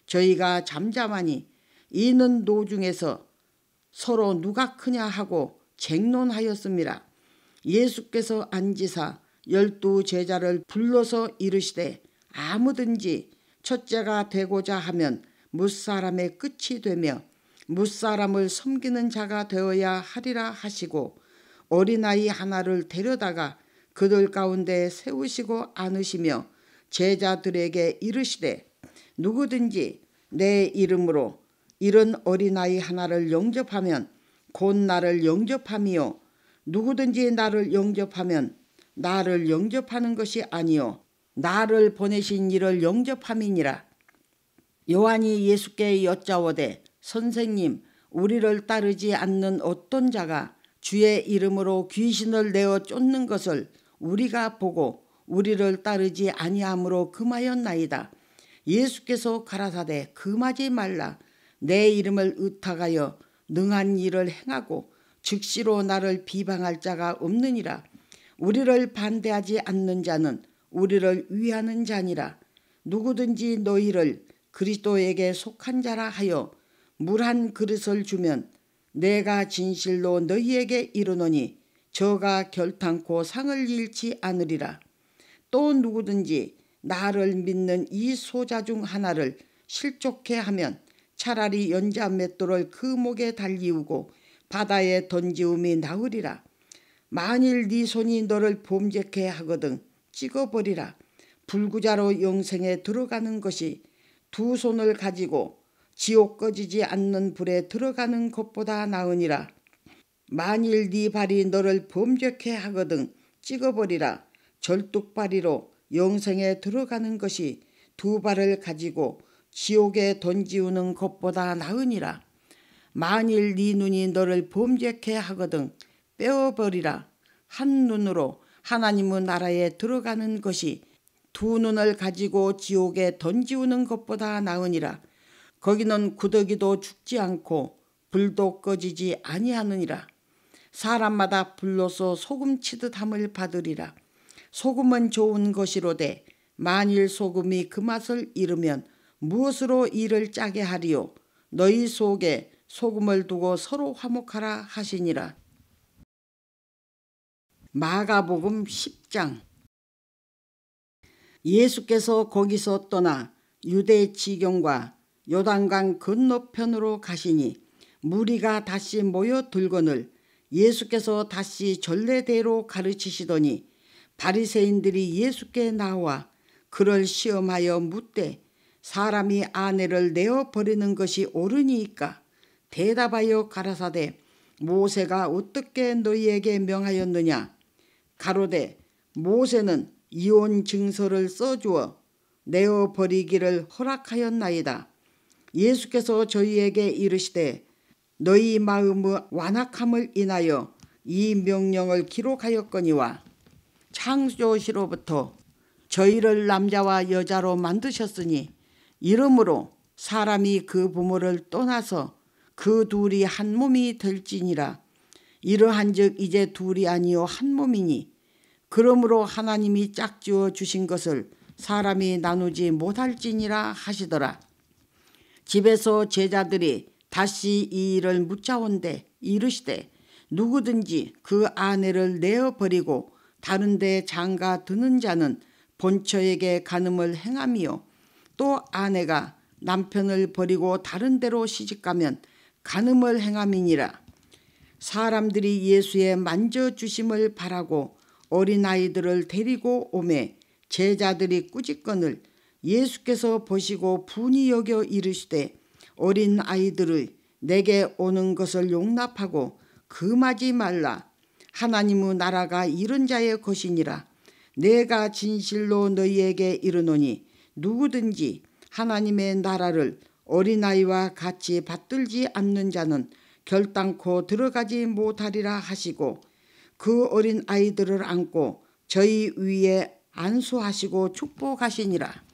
저희가 잠잠하니 이는 노중에서 서로 누가 크냐 하고 쟁론하였습니다. 예수께서 앉으사 12 제자를 불러서 이르시되 아무든지 첫째가 되고자 하면 뭇사람의 끝이 되며 뭇사람을 섬기는 자가 되어야 하리라 하시고 어린아이 하나를 데려다가 그들 가운데 세우시고 안으시며 제자들에게 이르시되 누구든지 내 이름으로 이런 어린아이 하나를 영접하면 곧 나를 영접함이요 누구든지 나를 영접하면 나를 영접하는 것이 아니요 나를 보내신 이를 영접함이니라. 요한이 예수께 여짜오되 선생님 우리를 따르지 않는 어떤 자가 주의 이름으로 귀신을 내어 쫓는 것을 우리가 보고 우리를 따르지 아니함으로 금하였나이다. 예수께서 가라사대 금하지 말라. 내 이름을 의탁하여 능한 일을 행하고 즉시로 나를 비방할 자가 없느니라. 우리를 반대하지 않는 자는 우리를 위하는 자니라. 누구든지 너희를 그리스도에게 속한 자라 하여 물 한 그릇을 주면 내가 진실로 너희에게 이르노니 저가 결탄코 상을 잃지 않으리라. 또 누구든지 나를 믿는 이 소자 중 하나를 실족해 하면 차라리 연자 맷돌을 그 목에 달리우고 바다에 던지움이 나으리라. 만일 네 손이 너를 범죄케 하거든 찍어버리라. 불구자로 영생에 들어가는 것이 두 손을 가지고 지옥 꺼지지 않는 불에 들어가는 것보다 나으니라. 만일 네 발이 너를 범죄케 하거든 찍어버리라. 절뚝발이로 영생에 들어가는 것이 두 발을 가지고 지옥에 던지우는 것보다 나으니라. 만일 네 눈이 너를 범죄케 하거든 빼어버리라. 한 눈으로 하나님의 나라에 들어가는 것이 두 눈을 가지고 지옥에 던지우는 것보다 나으니라. 거기는 구더기도 죽지 않고 불도 꺼지지 아니하느니라. 사람마다 불로서 소금치듯 함을 받으리라. 소금은 좋은 것이로되 만일 소금이 그 맛을 잃으면 무엇으로 이를 짜게 하리요. 너희 속에 소금을 두고 서로 화목하라 하시니라. 마가복음 10장. 예수께서 거기서 떠나 유대 지경과 요단강 건너편으로 가시니 무리가 다시 모여들거늘 예수께서 다시 전례대로 가르치시더니 바리새인들이 예수께 나와 그를 시험하여 묻되 사람이 아내를 내어버리는 것이 옳으니이까? 대답하여 가라사대 모세가 어떻게 너희에게 명하였느냐? 가로되 모세는 이혼 증서를 써주어 내어버리기를 허락하였나이다. 예수께서 저희에게 이르시되 너희 마음의 완악함을 인하여 이 명령을 기록하였거니와 창조시로부터 저희를 남자와 여자로 만드셨으니 이러므로 사람이 그 부모를 떠나서 그 둘이 한 몸이 될지니라. 이러한즉 이제 둘이 아니요 한 몸이니 그러므로 하나님이 짝지어 주신 것을 사람이 나누지 못할지니라 하시더라. 집에서 제자들이 다시 이 일을 묻자온대 이르시되 누구든지 그 아내를 내어버리고 다른 데 장가 드는 자는 본처에게 간음을 행함이요 또 아내가 남편을 버리고 다른 데로 시집가면 간음을 행함이니라. 사람들이 예수의 만져주심을 바라고 어린아이들을 데리고 오매 제자들이 꾸짖거늘 예수께서 보시고 분이 여겨 이르시되 어린아이들을 내게 오는 것을 용납하고 금하지 말라. 하나님의 나라가 이런 자의 것이니라. 내가 진실로 너희에게 이르노니 누구든지 하나님의 나라를 어린아이와 같이 받들지 않는 자는 결단코 들어가지 못하리라 하시고 그 어린아이들을 안고 저희 위에 안수하시고 축복하시니라.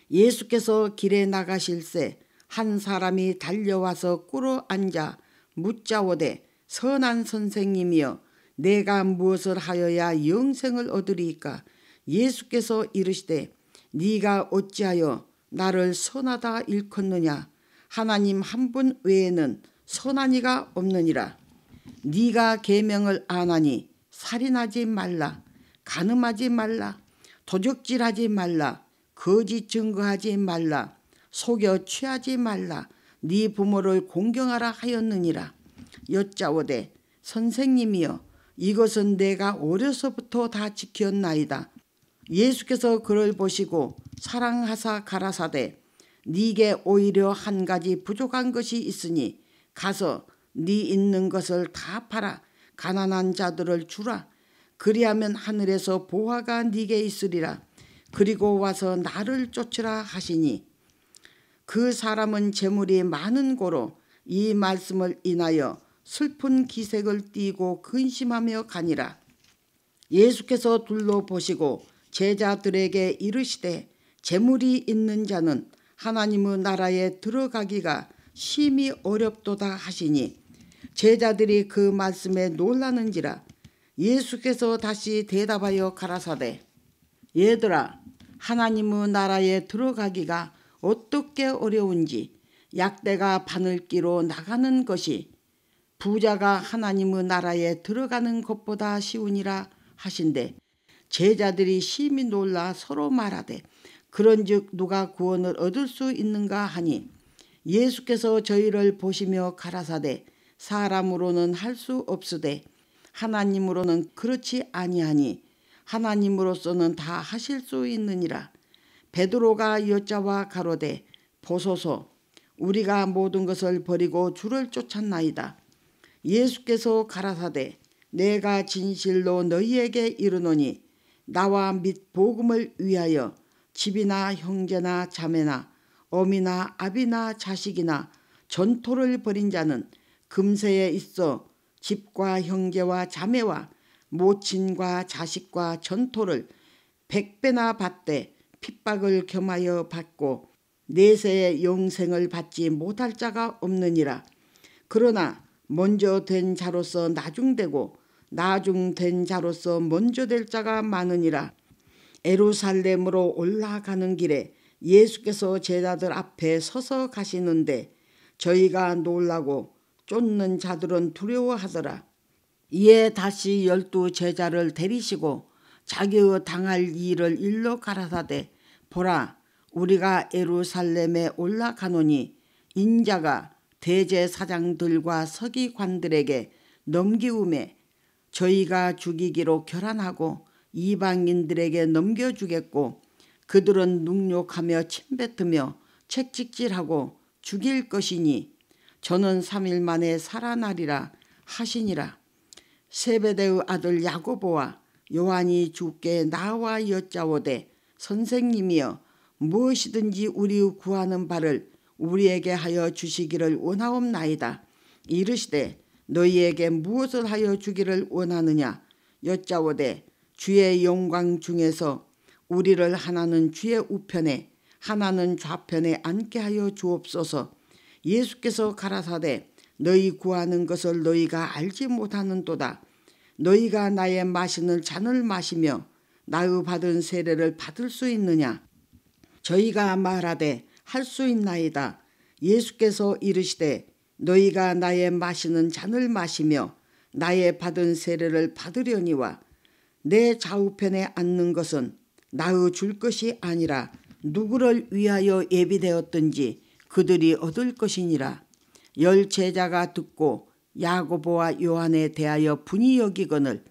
예수께서 길에 나가실새 한 사람이 달려와서 꿇어 앉아 묻자오되 선한 선생님이여 내가 무엇을 하여야 영생을 얻으리이까? 예수께서 이르시되 네가 어찌하여 나를 선하다 일컫느냐? 하나님 한 분 외에는 선한 이가 없느니라. 네가 계명을 안하니 살인하지 말라, 간음하지 말라, 도적질하지 말라, 거짓 증거하지 말라, 속여 취하지 말라, 네 부모를 공경하라 하였느니라. 여짜오되 선생님이여 이것은 내가 어려서부터 다 지켰나이다. 예수께서 그를 보시고 사랑하사 가라사대 네게 오히려 한 가지 부족한 것이 있으니 가서 네 있는 것을 다 팔아 가난한 자들을 주라. 그리하면 하늘에서 보화가 네게 있으리라. 그리고 와서 나를 쫓으라 하시니 그 사람은 재물이 많은 고로 이 말씀을 인하여 슬픈 기색을 띠고 근심하며 가니라. 예수께서 둘러보시고 제자들에게 이르시되 재물이 있는 자는 하나님의 나라에 들어가기가 심히 어렵도다 하시니 제자들이 그 말씀에 놀라는지라. 예수께서 다시 대답하여 가라사대 얘들아, 하나님의 나라에 들어가기가 어떻게 어려운지 약대가 바늘기로 나가는 것이 부자가 하나님의 나라에 들어가는 것보다 쉬우니라 하신대 제자들이 심히 놀라 서로 말하되 그런즉 누가 구원을 얻을 수 있는가 하니 예수께서 저희를 보시며 가라사대 사람으로는 할 수 없으되 하나님으로는 그렇지 아니하니 하나님으로서는 다 하실 수 있느니라. 베드로가 여자와 가로되 보소서 우리가 모든 것을 버리고 주를 쫓았나이다. 예수께서 가라사대 내가 진실로 너희에게 이르노니 나와 및 복음을 위하여 집이나 형제나 자매나 어미나 아비나 자식이나 전토를 벌인 자는 금세에 있어 집과 형제와 자매와 모친과 자식과 전토를 100배나 받되 핍박을 겸하여 받고 내세의 영생을 받지 못할 자가 없느니라. 그러나 먼저 된 자로서 나중되고 나중된 자로서 먼저 될 자가 많으니라. 예루살렘으로 올라가는 길에 예수께서 제자들 앞에 서서 가시는데 저희가 놀라고 쫓는 자들은 두려워하더라. 이에 다시 12 제자를 데리시고 자기의 당할 일을 일러 가라사대 보라 우리가 예루살렘에 올라가노니 인자가 대제사장들과 서기관들에게 넘기움에 저희가 죽이기로 결단하고 이방인들에게 넘겨주겠고 그들은 능욕하며 침뱉으며 채찍질하고 죽일 것이니 저는 3일 만에 살아나리라 하시니라. 세베대의 아들 야고보와 요한이 주께 나와 여짜오되 선생님이여 무엇이든지 우리 구하는 바를 우리에게 하여 주시기를 원하옵나이다. 이르시되 너희에게 무엇을 하여 주기를 원하느냐 여짜오되 주의 영광 중에서 우리를 하나는 주의 우편에 하나는 좌편에 앉게 하여 주옵소서. 예수께서 가라사대 너희 구하는 것을 너희가 알지 못하는도다. 너희가 나의 마시는 잔을 마시며 나의 받은 세례를 받을 수 있느냐. 저희가 말하되 할 수 있나이다. 예수께서 이르시되 너희가 나의 마시는 잔을 마시며 나의 받은 세례를 받으려니와 내 좌우편에 앉는 것은 나의 줄 것이 아니라 누구를 위하여 예비되었든지 그들이 얻을 것이니라. 10 제자가 듣고 야고보와 요한에 대하여 분이 여기거늘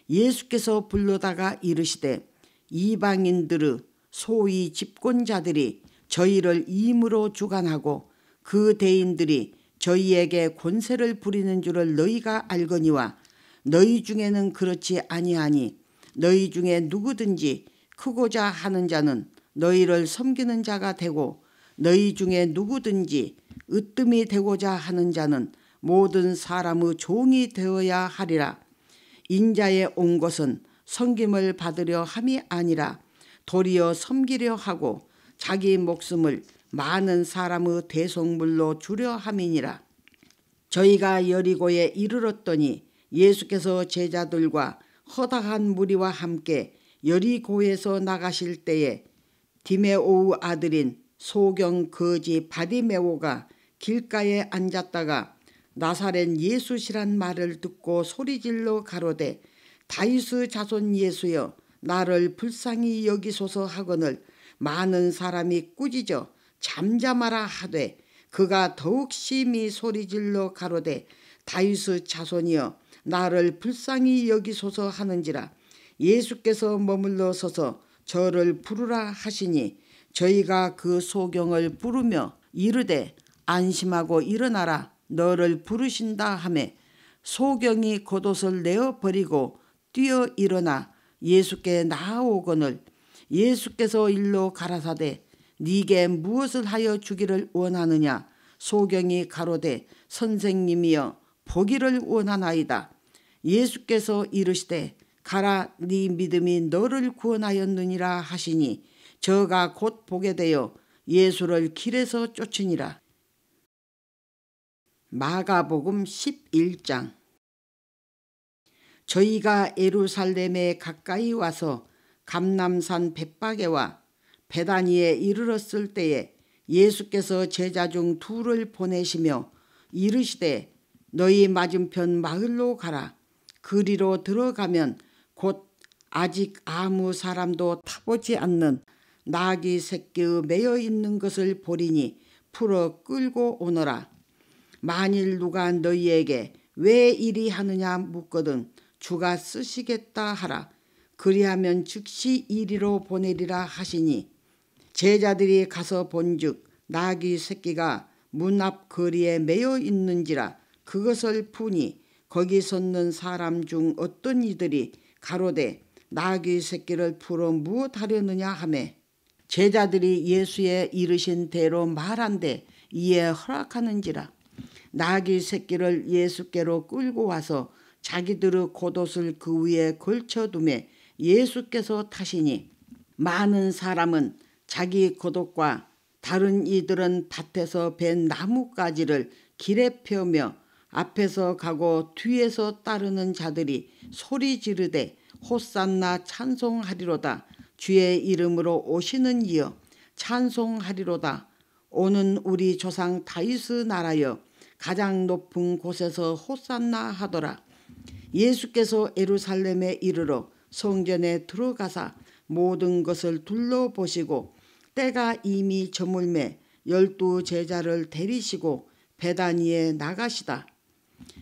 예수께서 불러다가 이르시되 이방인들의 소위 집권자들이 저희를 임으로 주관하고 그 대인들이 저희에게 권세를 부리는 줄을 너희가 알거니와 너희 중에는 그렇지 아니하니 너희 중에 누구든지 크고자 하는 자는 너희를 섬기는 자가 되고 너희 중에 누구든지 으뜸이 되고자 하는 자는 모든 사람의 종이 되어야 하리라. 인자에 온 것은 섬김을 받으려 함이 아니라 도리어 섬기려 하고 자기 목숨을 많은 사람의 대속물로 주려 함이니라. 저희가 여리고에 이르렀더니 예수께서 제자들과 허다한 무리와 함께 여리고에서 나가실 때에 디메오의 아들인 소경 거지 바디메오가 길가에 앉았다가 나사렛 예수시란 말을 듣고 소리질러 가로되 다윗의 자손 예수여 나를 불쌍히 여기소서 하거늘 많은 사람이 꾸짖어 잠잠하라 하되 그가 더욱 심히 소리질러 가로되 다윗의 자손이여 나를 불쌍히 여기소서 하는지라. 예수께서 머물러 서서 저를 부르라 하시니 저희가 그 소경을 부르며 이르되 안심하고 일어나라 너를 부르신다 하매 소경이 겉옷을 내어 버리고 뛰어 일어나 예수께 나아오거늘 예수께서 일로 가라사대 네게 무엇을 하여 주기를 원하느냐. 소경이 가로되 선생님이여 보기를 원하나이다. 예수께서 이르시되 가라 네 믿음이 너를 구원하였느니라 하시니 저가 곧 보게 되어 예수를 길에서 쫓으니라. 마가복음 11장. 저희가 예루살렘에 가까이 와서 감람산 벳바게와 베다니에 이르렀을 때에 예수께서 제자 중 둘을 보내시며 이르시되 너희 맞은편 마을로 가라. 그리로 들어가면 곧 아직 아무 사람도 타보지 않는 나귀 새끼의 매여 있는 것을 보리니 풀어 끌고 오너라. 만일 누가 너희에게 왜 이리 하느냐 묻거든 주가 쓰시겠다 하라. 그리하면 즉시 이리로 보내리라 하시니 제자들이 가서 본즉 나귀 새끼가 문 앞 거리에 매여 있는지라. 그것을 푸니 거기 섰는 사람 중 어떤 이들이 가로되 나귀 새끼를 풀어 무엇하려느냐 하매 제자들이 예수의 이르신 대로 말한데 이에 허락하는지라. 나귀 새끼를 예수께로 끌고 와서 자기들의 겉옷을 그 위에 걸쳐두매 예수께서 타시니 많은 사람은 자기 겉옷과 다른 이들은 밭에서 벤 나뭇가지를 길에 펴며 앞에서 가고 뒤에서 따르는 자들이 소리 지르되 호산나 찬송하리로다. 주의 이름으로 오시는 이여 찬송하리로다. 오는 우리 조상 다윗의 나라여 가장 높은 곳에서 호산나 하더라. 예수께서 예루살렘에 이르러 성전에 들어가사 모든 것을 둘러보시고 때가 이미 저물매 12 제자를 데리시고 베다니에 나가시다.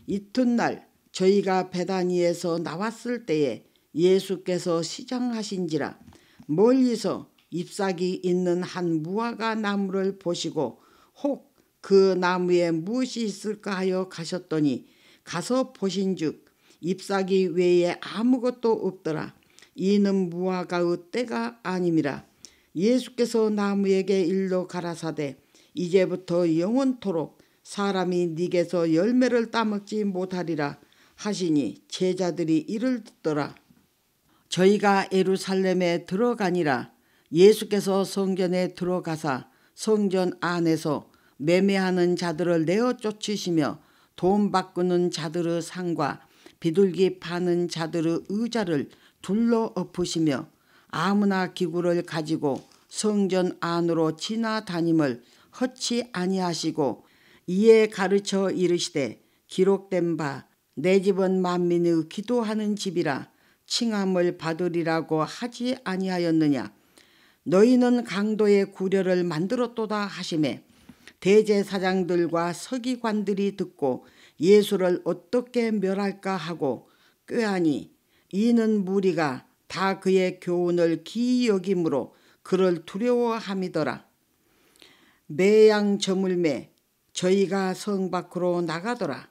이튿날 저희가 베다니에서 나왔을 때에 예수께서 시장하신지라. 멀리서 잎사귀 있는 한 무화과 나무를 보시고 혹 그 나무에 무엇이 있을까 하여 가셨더니 가서 보신즉 잎사귀 외에 아무것도 없더라. 이는 무화과의 때가 아님이라. 예수께서 나무에게 일러 가라사대 이제부터 영원토록 사람이 네게서 열매를 따먹지 못하리라 하시니 제자들이 이를 듣더라. 저희가 예루살렘에 들어가니라. 예수께서 성전에 들어가사 성전 안에서 매매하는 자들을 내어 쫓으시며 돈 바꾸는 자들의 상과 비둘기 파는 자들의 의자를 둘러 엎으시며 아무나 기구를 가지고 성전 안으로 지나다님을 허치 아니하시고 이에 가르쳐 이르시되 기록된 바 내 집은 만민의 기도하는 집이라 칭함을 받으리라고 하지 아니하였느냐. 너희는 강도의 구려를 만들었도다 하시매 대제사장들과 서기관들이 듣고 예수를 어떻게 멸할까 하고 꾀하니 이는 무리가 다 그의 교훈을 기이 여김으로 그를 두려워함이더라. 매양 저물매 저희가 성 밖으로 나가더라.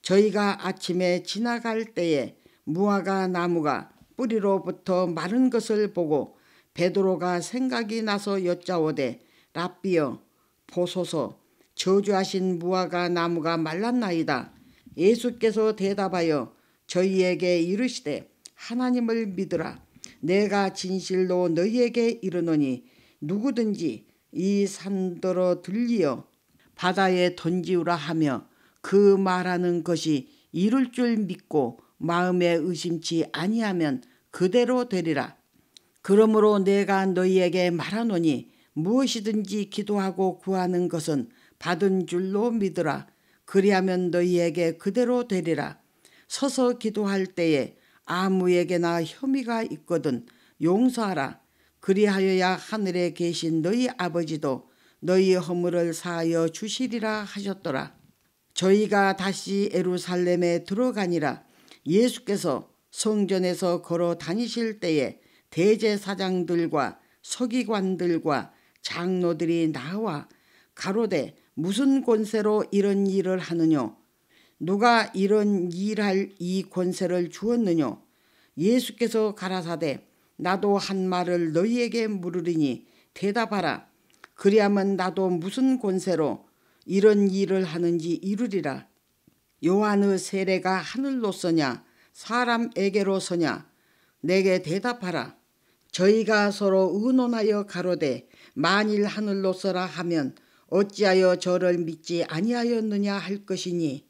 저희가 아침에 지나갈 때에 무화과 나무가 뿌리로부터 마른 것을 보고 베드로가 생각이 나서 여짜오되 랍비여 보소서 저주하신 무화과 나무가 말랐나이다. 예수께서 대답하여 저희에게 이르시되 하나님을 믿으라. 내가 진실로 너희에게 이르노니 누구든지 이 산더러 들리어 바다에 던지우라 하며 그 말하는 것이 이룰 줄 믿고 마음에 의심치 아니하면 그대로 되리라. 그러므로 내가 너희에게 말하노니 무엇이든지 기도하고 구하는 것은 받은 줄로 믿으라. 그리하면 너희에게 그대로 되리라. 서서 기도할 때에 아무에게나 혐의가 있거든 용서하라. 그리하여야 하늘에 계신 너희 아버지도 너희 허물을 사하여 주시리라 하셨더라. 저희가 다시 예루살렘에 들어가니라. 예수께서 성전에서 걸어 다니실 때에 대제사장들과 서기관들과 장로들이 나와 가로되 무슨 권세로 이런 일을 하느뇨? 누가 이런 일할 이 권세를 주었느뇨? 예수께서 가라사대 나도 한 말을 너희에게 물으리니 대답하라. 그리하면 나도 무슨 권세로 이런 일을 하는지 이르리라. 요한의 세례가 하늘로서냐 사람에게로서냐? 내게 대답하라. 저희가 서로 의논하여 가로되 만일 하늘로서라 하면 어찌하여 저를 믿지 아니하였느냐 할 것이니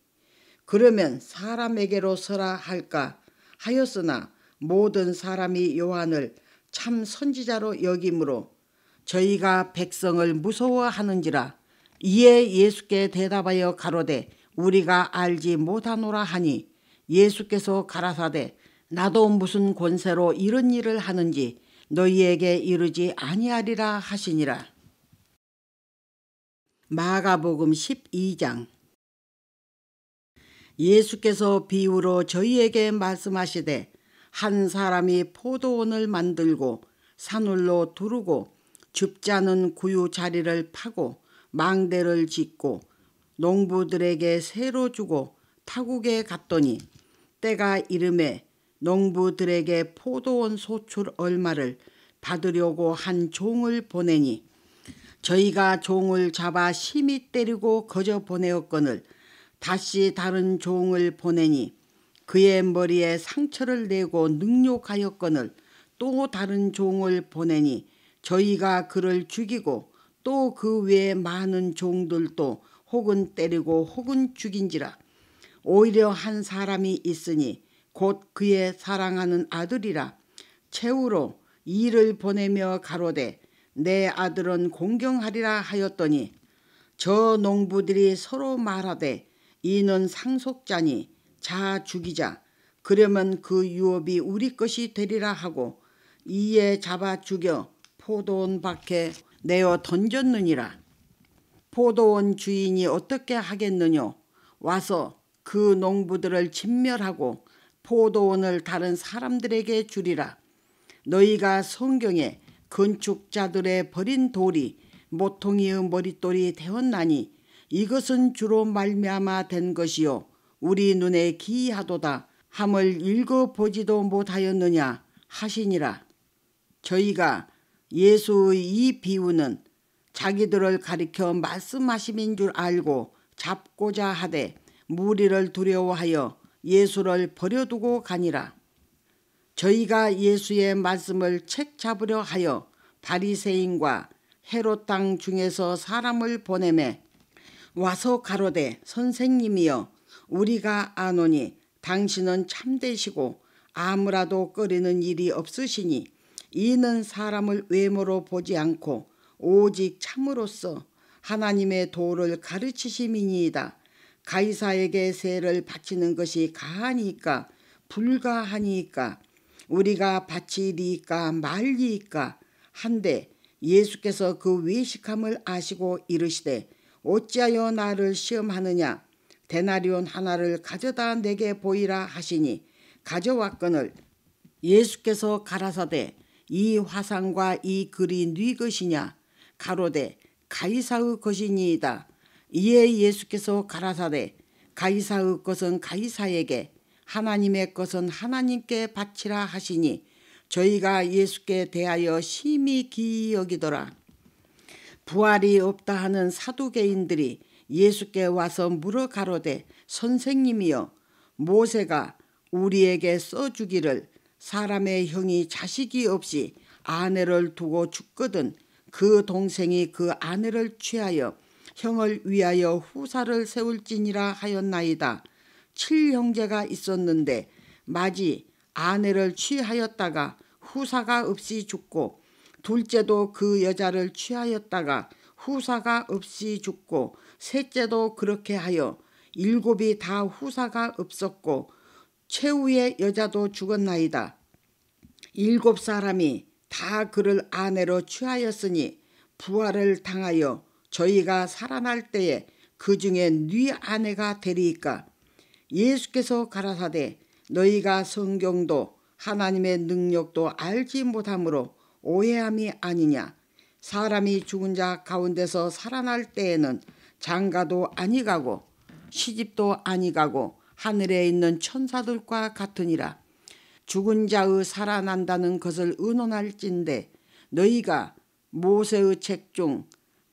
그러면 사람에게로서라 할까 하였으나 모든 사람이 요한을 참 선지자로 여김으로 저희가 백성을 무서워하는지라. 이에 예수께 대답하여 가로되 우리가 알지 못하노라 하니 예수께서 가라사대 나도 무슨 권세로 이런 일을 하는지 너희에게 이르지 아니하리라 하시니라. 마가복음 12장. 예수께서 비유로 저희에게 말씀하시되 한 사람이 포도원을 만들고 산울로 두르고 줍지 않은 구유 자리를 파고 망대를 짓고 농부들에게 새로 주고 타국에 갔더니 때가 이름에 농부들에게 포도원 소출 얼마를 받으려고 한 종을 보내니 저희가 종을 잡아 심히 때리고 거저 보내었거늘 다시 다른 종을 보내니 그의 머리에 상처를 내고 능욕하였거늘 또 다른 종을 보내니 저희가 그를 죽이고 또 그 외에 많은 종들도 혹은 때리고 혹은 죽인지라. 오히려 한 사람이 있으니 곧 그의 사랑하는 아들이라. 최후로 이를 보내며 가로되 내 아들은 공경하리라 하였더니 저 농부들이 서로 말하되 이는 상속자니 자 죽이자. 그러면 그 유업이 우리 것이 되리라 하고 이에 잡아 죽여 포도원 밖에 내어 던졌느니라. 포도원 주인이 어떻게 하겠느뇨? 와서 그 농부들을 진멸하고 포도원을 다른 사람들에게 주리라. 너희가 성경에 건축자들의 버린 돌이 모퉁이의 머릿돌이 되었나니 이것은 주로 말미암아 된 것이요 우리 눈에 기이하도다 함을 읽어보지도 못하였느냐 하시니라. 저희가 예수의 이 비유는 자기들을 가리켜 말씀하심인 줄 알고 잡고자 하되 무리를 두려워하여 예수를 버려두고 가니라. 저희가 예수의 말씀을 책 잡으려 하여 바리새인과 헤롯 땅 중에서 사람을 보내매 와서 가로되 선생님이여 우리가 아노니 당신은 참되시고 아무라도 꺼리는 일이 없으시니 이는 사람을 외모로 보지 않고 오직 참으로써 하나님의 도를 가르치심이니이다. 가이사에게 세를 바치는 것이 가하니까 불가하니까 우리가 바치리이까 말리이까 한데 예수께서 그 외식함을 아시고 이르시되 어찌하여 나를 시험하느냐 데나리온 하나를 가져다 내게 보이라 하시니 가져왔거늘 예수께서 가라사대 이 화상과 이 글이 네 것이냐 가로되 가이사의 것이니이다. 이에 예수께서 가라사대 가이사의 것은 가이사에게 하나님의 것은 하나님께 바치라 하시니 저희가 예수께 대하여 심히 기이 여기더라. 부활이 없다 하는 사두개인들이 예수께 와서 물어 가로되 선생님이여 모세가 우리에게 써주기를 사람의 형이 자식이 없이 아내를 두고 죽거든 그 동생이 그 아내를 취하여 형을 위하여 후사를 세울지니라 하였나이다. 7형제가 있었는데 마지 아내를 취하였다가 후사가 없이 죽고 둘째도 그 여자를 취하였다가 후사가 없이 죽고 셋째도 그렇게 하여 7이 다 후사가 없었고 최후의 여자도 죽었나이다. 7사람이 다 그를 아내로 취하였으니 부활을 당하여 저희가 살아날 때에 그 중에 네 아내가 되리이까. 예수께서 가라사대 너희가 성경도 하나님의 능력도 알지 못하므로 오해함이 아니냐. 사람이 죽은 자 가운데서 살아날 때에는 장가도 아니 가고 시집도 아니 가고 하늘에 있는 천사들과 같으니라. 죽은 자의 살아난다는 것을 의논할진대 너희가 모세의 책 중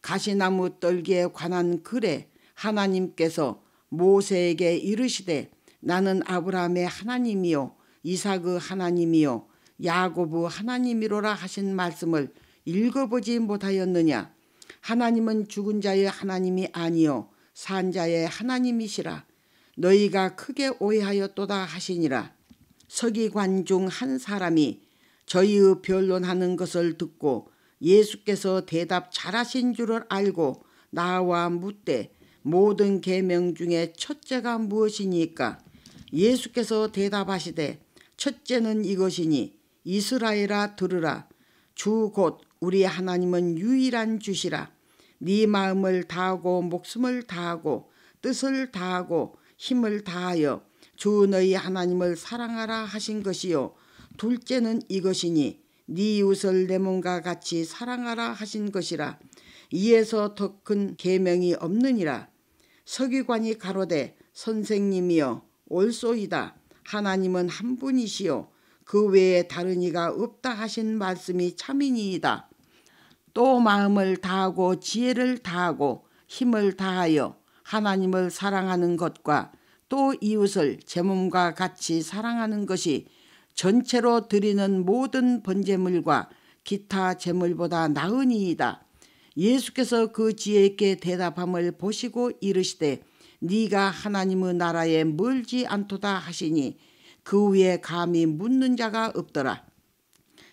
가시나무 떨기에 관한 글에 하나님께서 모세에게 이르시되 나는 아브라함의 하나님이요 이삭의 하나님이요 야곱의 하나님이로라 하신 말씀을 읽어보지 못하였느냐. 하나님은 죽은 자의 하나님이 아니요 산 자의 하나님이시라. 너희가 크게 오해하였도다 하시니라. 서기관 중 한 사람이 저희의 변론하는 것을 듣고 예수께서 대답 잘하신 줄을 알고 나와 묻되 모든 계명 중에 첫째가 무엇이니까? 예수께서 대답하시되 첫째는 이것이니 이스라엘아 들으라. 주 곧 우리 하나님은 유일한 주시라. 네 마음을 다하고 목숨을 다하고 뜻을 다하고 힘을 다하여 주 너희 하나님을 사랑하라 하신 것이요. 둘째는 이것이니 네 이웃을 내 몸과 같이 사랑하라 하신 것이라. 이에서 더 큰 계명이 없느니라. 서기관이 가로되 선생님이여 옳소이다. 하나님은 한 분이시요 그 외에 다른 이가 없다 하신 말씀이 참이니이다. 또 마음을 다하고 지혜를 다하고 힘을 다하여 하나님을 사랑하는 것과 또 이웃을 제 몸과 같이 사랑하는 것이 전체로 드리는 모든 번제물과 기타 제물보다 나으니이다. 예수께서 그 지혜 있게 대답함을 보시고 이르시되 네가 하나님의 나라에 멀지 않도다 하시니 그 위에 감히 묻는 자가 없더라.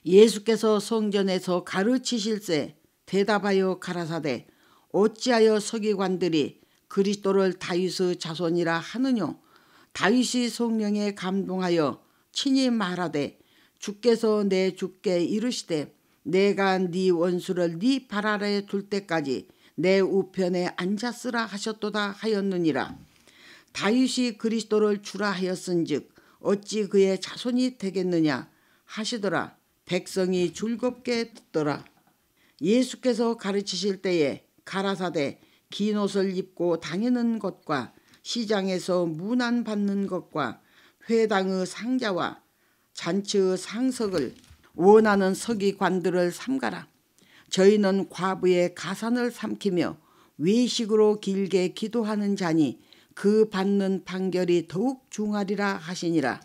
예수께서 성전에서 가르치실세 대답하여 가라사대 어찌하여 서기관들이 그리스도를 다윗의 자손이라 하느뇨. 다윗이 성령에 감동하여 친히 말하되 주께서 내 주께 이르시되 내가 네 원수를 네 발 아래에 둘 때까지 내 우편에 앉았으라 하셨도다 하였느니라. 다윗이 그리스도를 주라 하였은즉 어찌 그의 자손이 되겠느냐 하시더라. 백성이 즐겁게 듣더라. 예수께서 가르치실 때에 가라사대 긴 옷을 입고 다니는 것과 시장에서 문안 받는 것과 회당의 상자와 잔치의 상석을 원하는 서기관들을 삼가라. 저희는 과부의 가산을 삼키며 외식으로 길게 기도하는 자니 그 받는 판결이 더욱 중하리라 하시니라.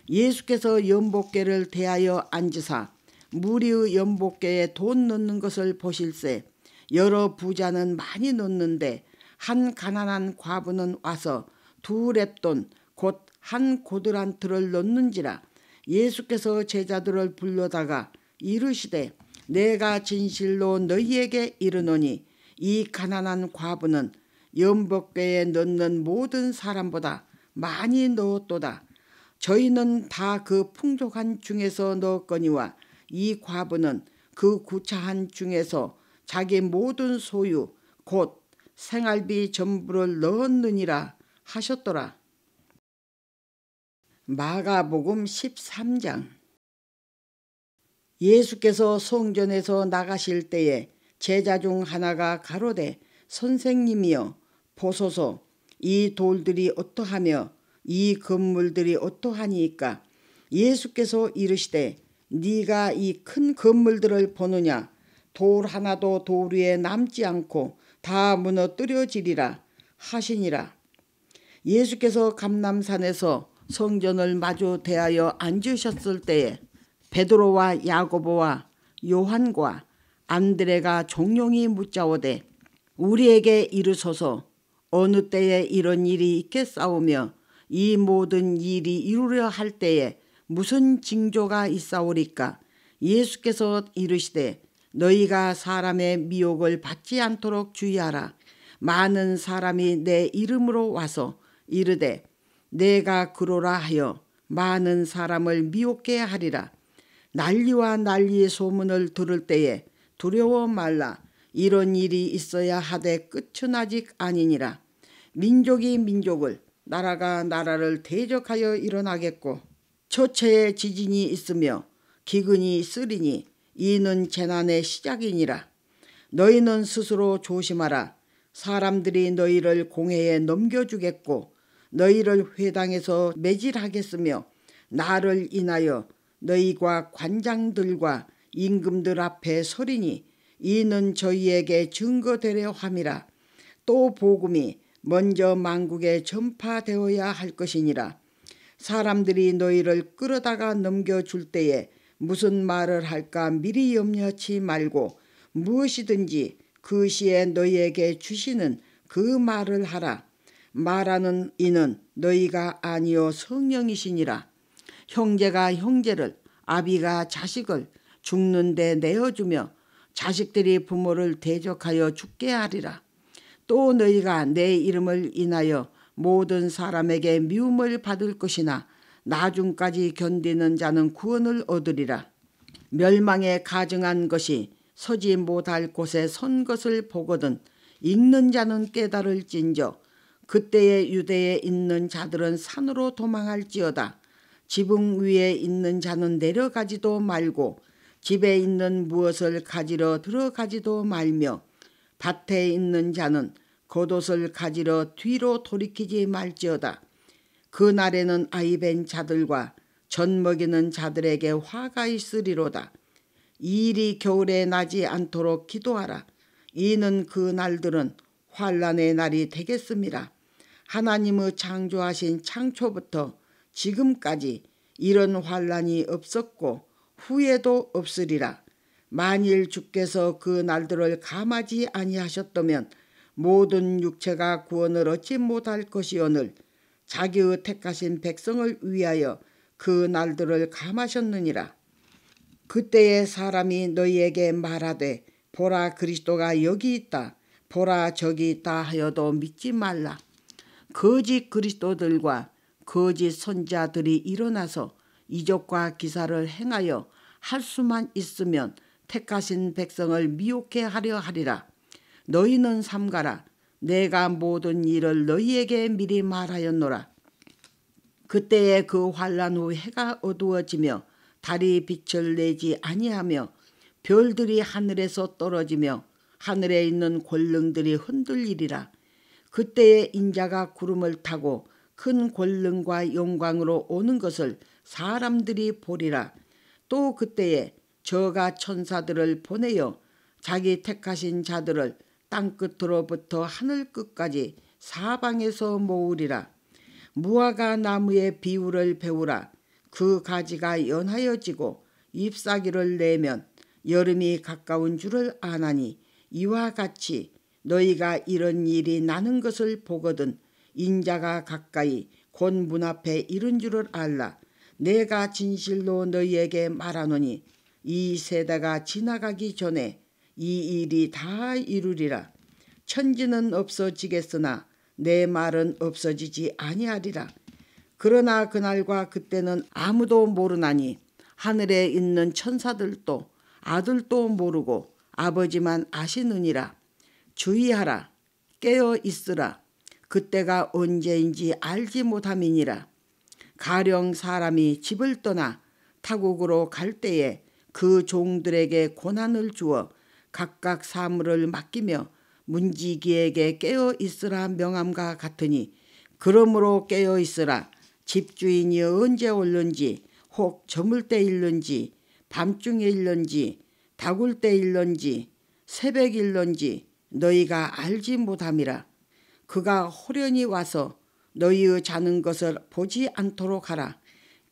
예수께서 연복궤를 대하여 앉으사 무리의 연복궤에 돈 넣는 것을 보실세 여러 부자는 많이 넣는데 한 가난한 과부는 와서 2렙돈 곧 한 고드란트를 넣는지라. 예수께서 제자들을 불러다가 이르시되 내가 진실로 너희에게 이르노니 이 가난한 과부는 연복궤에 넣는 모든 사람보다 많이 넣었도다. 저희는 다 그 풍족한 중에서 넣었거니와 이 과부는 그 구차한 중에서 자기 모든 소유 곧 생활비 전부를 넣었느니라 하셨더라. 마가복음 13장. 예수께서 성전에서 나가실 때에 제자 중 하나가 가로되 선생님이여 보소서 이 돌들이 어떠하며 이 건물들이 어떠하니이까. 예수께서 이르시되 네가 이 큰 건물들을 보느냐. 돌 하나도 돌 위에 남지 않고 다 무너뜨려지리라 하시니라. 예수께서 감람산에서 성전을 마주 대하여 앉으셨을 때에 베드로와 야고보와 요한과 안드레가 종용이 묻자오되 우리에게 이르소서 어느 때에 이런 일이 있겠사오며 이 모든 일이 이루려 할 때에 무슨 징조가 있사오리까. 예수께서 이르시되 너희가 사람의 미혹을 받지 않도록 주의하라. 많은 사람이 내 이름으로 와서 이르되 내가 그로라 하여 많은 사람을 미혹게 하리라. 난리와 난리의 소문을 들을 때에 두려워 말라. 이런 일이 있어야 하되 끝은 아직 아니니라. 민족이 민족을 나라가 나라를 대적하여 일어나겠고 초체에 지진이 있으며 기근이 있으리니 이는 재난의 시작이니라. 너희는 스스로 조심하라. 사람들이 너희를 공회에 넘겨주겠고 너희를 회당에서 매질하겠으며 나를 인하여 너희가 관장들과 임금들 앞에 서리니 이는 저희에게 증거되려 함이라. 또 복음이 먼저 만국에 전파되어야 할 것이니라. 사람들이 너희를 끌어다가 넘겨줄 때에 무슨 말을 할까 미리 염려치 말고 무엇이든지 그 시에 너희에게 주시는 그 말을 하라. 말하는 이는 너희가 아니요 성령이시니라. 형제가 형제를, 아비가 자식을 죽는 데 내어주며 자식들이 부모를 대적하여 죽게 하리라. 또 너희가 내 이름을 인하여 모든 사람에게 미움을 받을 것이나 나중까지 견디는 자는 구원을 얻으리라. 멸망에 가증한 것이 서지 못할 곳에 선 것을 보거든 읽는 자는 깨달을진저 그때에 유대에 있는 자들은 산으로 도망할지어다. 지붕 위에 있는 자는 내려가지도 말고 집에 있는 무엇을 가지러 들어가지도 말며 밭에 있는 자는 겉옷을 가지러 뒤로 돌이키지 말지어다. 그 날에는 아이벤 자들과 젖 먹이는 자들에게 화가 있으리로다. 이 일이 겨울에 나지 않도록 기도하라. 이는 그 날들은 환난의 날이 되겠음이라. 하나님의 창조하신 창초부터 지금까지 이런 환난이 없었고 후에도 없으리라. 만일 주께서 그 날들을 감하지 아니하셨다면 모든 육체가 구원을 얻지 못할 것이오늘 자기의 택하신 백성을 위하여 그 날들을 감하셨느니라. 그때에 사람이 너희에게 말하되 보라 그리스도가 여기 있다, 보라 저기 있다 하여도 믿지 말라. 거짓 그리스도들과 거짓 선자들이 일어나서 이적과 기사를 행하여 할 수만 있으면 택하신 백성을 미혹해 하려 하리라. 너희는 삼가라. 내가 모든 일을 너희에게 미리 말하였노라. 그때에 그 환난 후 해가 어두워지며 달이 빛을 내지 아니하며 별들이 하늘에서 떨어지며 하늘에 있는 권능들이 흔들리리라. 그때에 인자가 구름을 타고 큰 권능과 영광으로 오는 것을 사람들이 보리라. 또 그때에 저가 천사들을 보내어 자기 택하신 자들을 땅끝으로부터 하늘 끝까지 사방에서 모으리라. 무화과 나무의 비유를 배우라. 그 가지가 연하여지고 잎사귀를 내면 여름이 가까운 줄을 아나니 이와 같이 너희가 이런 일이 나는 것을 보거든 인자가 가까이 곧 문 앞에 이른 줄을 알라. 내가 진실로 너희에게 말하노니 이 세대가 지나가기 전에 이 일이 다 이루리라. 천지는 없어지겠으나 내 말은 없어지지 아니하리라. 그러나 그날과 그때는 아무도 모르나니 하늘에 있는 천사들도 아들도 모르고 아버지만 아시느니라. 주의하라. 깨어 있으라. 그때가 언제인지 알지 못함이니라. 가령 사람이 집을 떠나 타국으로 갈 때에 그 종들에게 고난을 주어 각각 사물을 맡기며 문지기에게 깨어 있으라 명함과 같으니 그러므로 깨어 있으라. 집주인이 언제 올는지 혹 저물 때 일는지 밤중에 일는지 다굴 때 일는지 새벽 일는지 너희가 알지 못함이라. 그가 호련히 와서 너희의 자는 것을 보지 않도록 하라.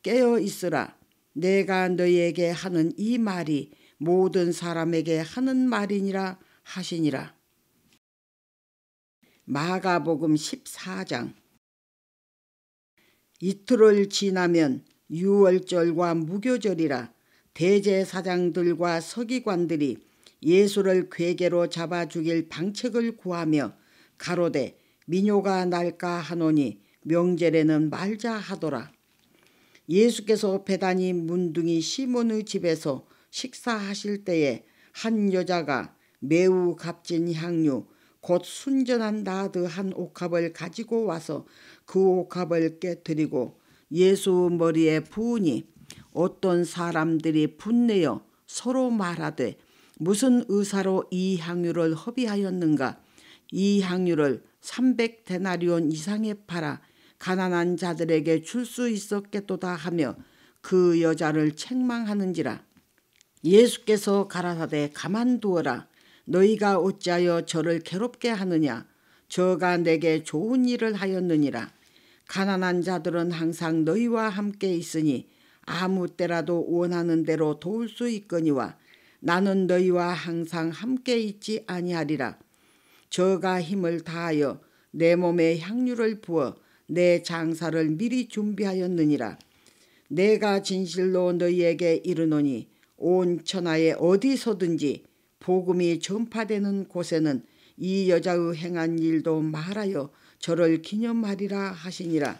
깨어 있으라. 내가 너희에게 하는 이 말이 모든 사람에게 하는 말이니라 하시니라. 마가복음 14장. 이틀을 지나면 유월절과 무교절이라. 대제사장들과 서기관들이 예수를 궤계로 잡아 죽일 방책을 구하며 가로되 민요가 날까 하노니 명절에는 말자 하더라. 예수께서 베다니 문둥이 시몬의 집에서 식사하실 때에 한 여자가 매우 값진 향유 곧 순전한 나드 한 옥합을 가지고 와서 그 옥합을 깨뜨리고 예수 머리에 부으니 어떤 사람들이 분내어 서로 말하되 무슨 의사로 이 향유를 허비하였는가. 이 향유를 300데나리온 이상에 팔아 가난한 자들에게 줄 수 있었겠도다 하며 그 여자를 책망하는지라. 예수께서 가라사대 가만두어라. 너희가 어찌하여 저를 괴롭게 하느냐. 저가 내게 좋은 일을 하였느니라. 가난한 자들은 항상 너희와 함께 있으니 아무 때라도 원하는 대로 도울 수 있거니와 나는 너희와 항상 함께 있지 아니하리라. 저가 힘을 다하여 내 몸에 향유를 부어 내 장사를 미리 준비하였느니라. 내가 진실로 너희에게 이르노니 온 천하에 어디서든지 복음이 전파되는 곳에는 이 여자의 행한 일도 말하여 저를 기념하리라 하시니라.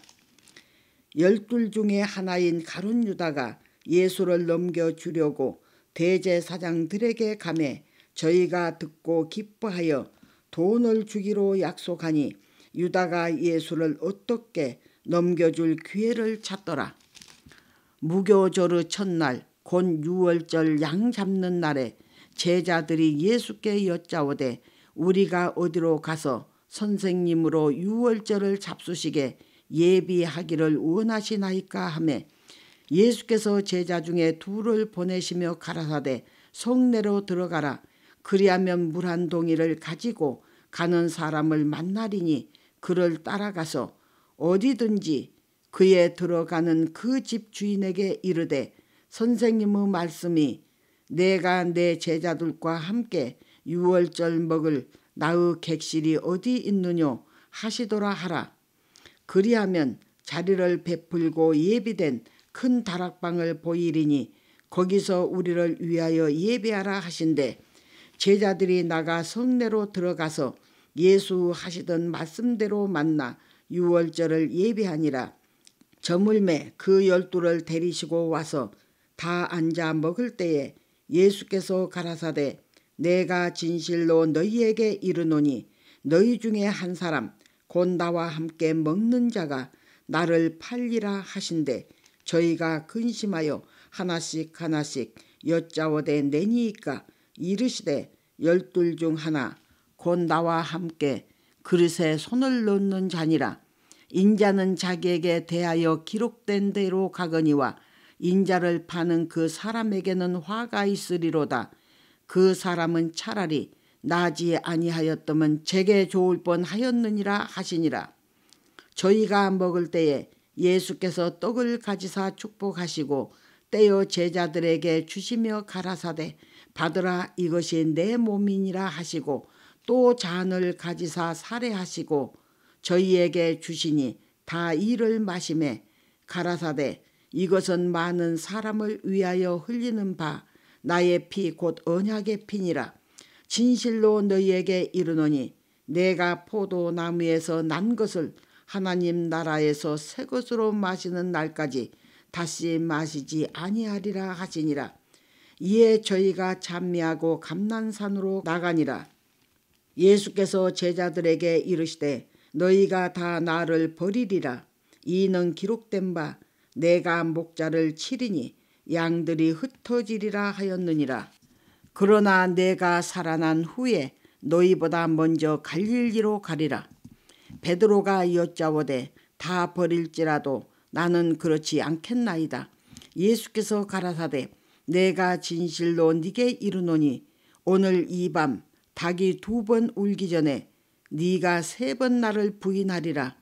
12 중에 하나인 가룟 유다가 예수를 넘겨주려고 대제사장들에게 가매 저희가 듣고 기뻐하여 돈을 주기로 약속하니 유다가 예수를 어떻게 넘겨줄 기회를 찾더라. 무교절의 첫날 곧 유월절 양 잡는 날에 제자들이 예수께 여짜오되 우리가 어디로 가서 선생님으로 유월절을 잡수시게 예비하기를 원하시나이까 하며 예수께서 제자 중에 둘을 보내시며 가라사대 성내로 들어가라. 그리하면 물 한 동이를 가지고 가는 사람을 만나리니 그를 따라가서 어디든지 그에 들어가는 그 집 주인에게 이르되 선생님의 말씀이 내가 내 제자들과 함께 유월절 먹을 나의 객실이 어디 있느뇨 하시더라 하라. 그리하면 자리를 베풀고 예비된 큰 다락방을 보이리니 거기서 우리를 위하여 예배하라 하신대 제자들이 나가 성내로 들어가서 예수 하시던 말씀대로 만나 유월절을 예배하니라. 저물매 그 12를 데리시고 와서 다 앉아 먹을 때에 예수께서 가라사대 내가 진실로 너희에게 이르노니 너희 중에 한 사람 곧 나와 함께 먹는 자가 나를 팔리라 하신대 저희가 근심하여 하나씩 하나씩 여짜오되 내니이까 이르시되 12 중 하나 곧 나와 함께 그릇에 손을 넣는 자니라. 인자는 자기에게 대하여 기록된 대로 가거니와 인자를 파는 그 사람에게는 화가 있으리로다. 그 사람은 차라리 나지 아니하였더면 제게 좋을 뻔하였느니라 하시니라. 저희가 먹을 때에 예수께서 떡을 가지사 축복하시고 떼어 제자들에게 주시며 가라사대 받으라 이것이 내 몸이니라 하시고 또 잔을 가지사 살해하시고 저희에게 주시니 다 이를 마시매 가라사대 이것은 많은 사람을 위하여 흘리는 바 나의 피 곧 언약의 피니라. 진실로 너희에게 이르노니 내가 포도나무에서 난 것을 하나님 나라에서 새 것으로 마시는 날까지 다시 마시지 아니하리라 하시니라. 이에 저희가 찬미하고 감난산으로 나가니라. 예수께서 제자들에게 이르시되 너희가 다 나를 버리리라. 이는 기록된 바 내가 목자를 치리니 양들이 흩어지리라 하였느니라. 그러나 내가 살아난 후에 너희보다 먼저 갈릴리로 가리라. 베드로가 여짜오되 다 버릴지라도 나는 그렇지 않겠나이다. 예수께서 가라사대 내가 진실로 네게 이르노니 오늘 이 밤 닭이 2번 울기 전에 네가 3번 나를 부인하리라.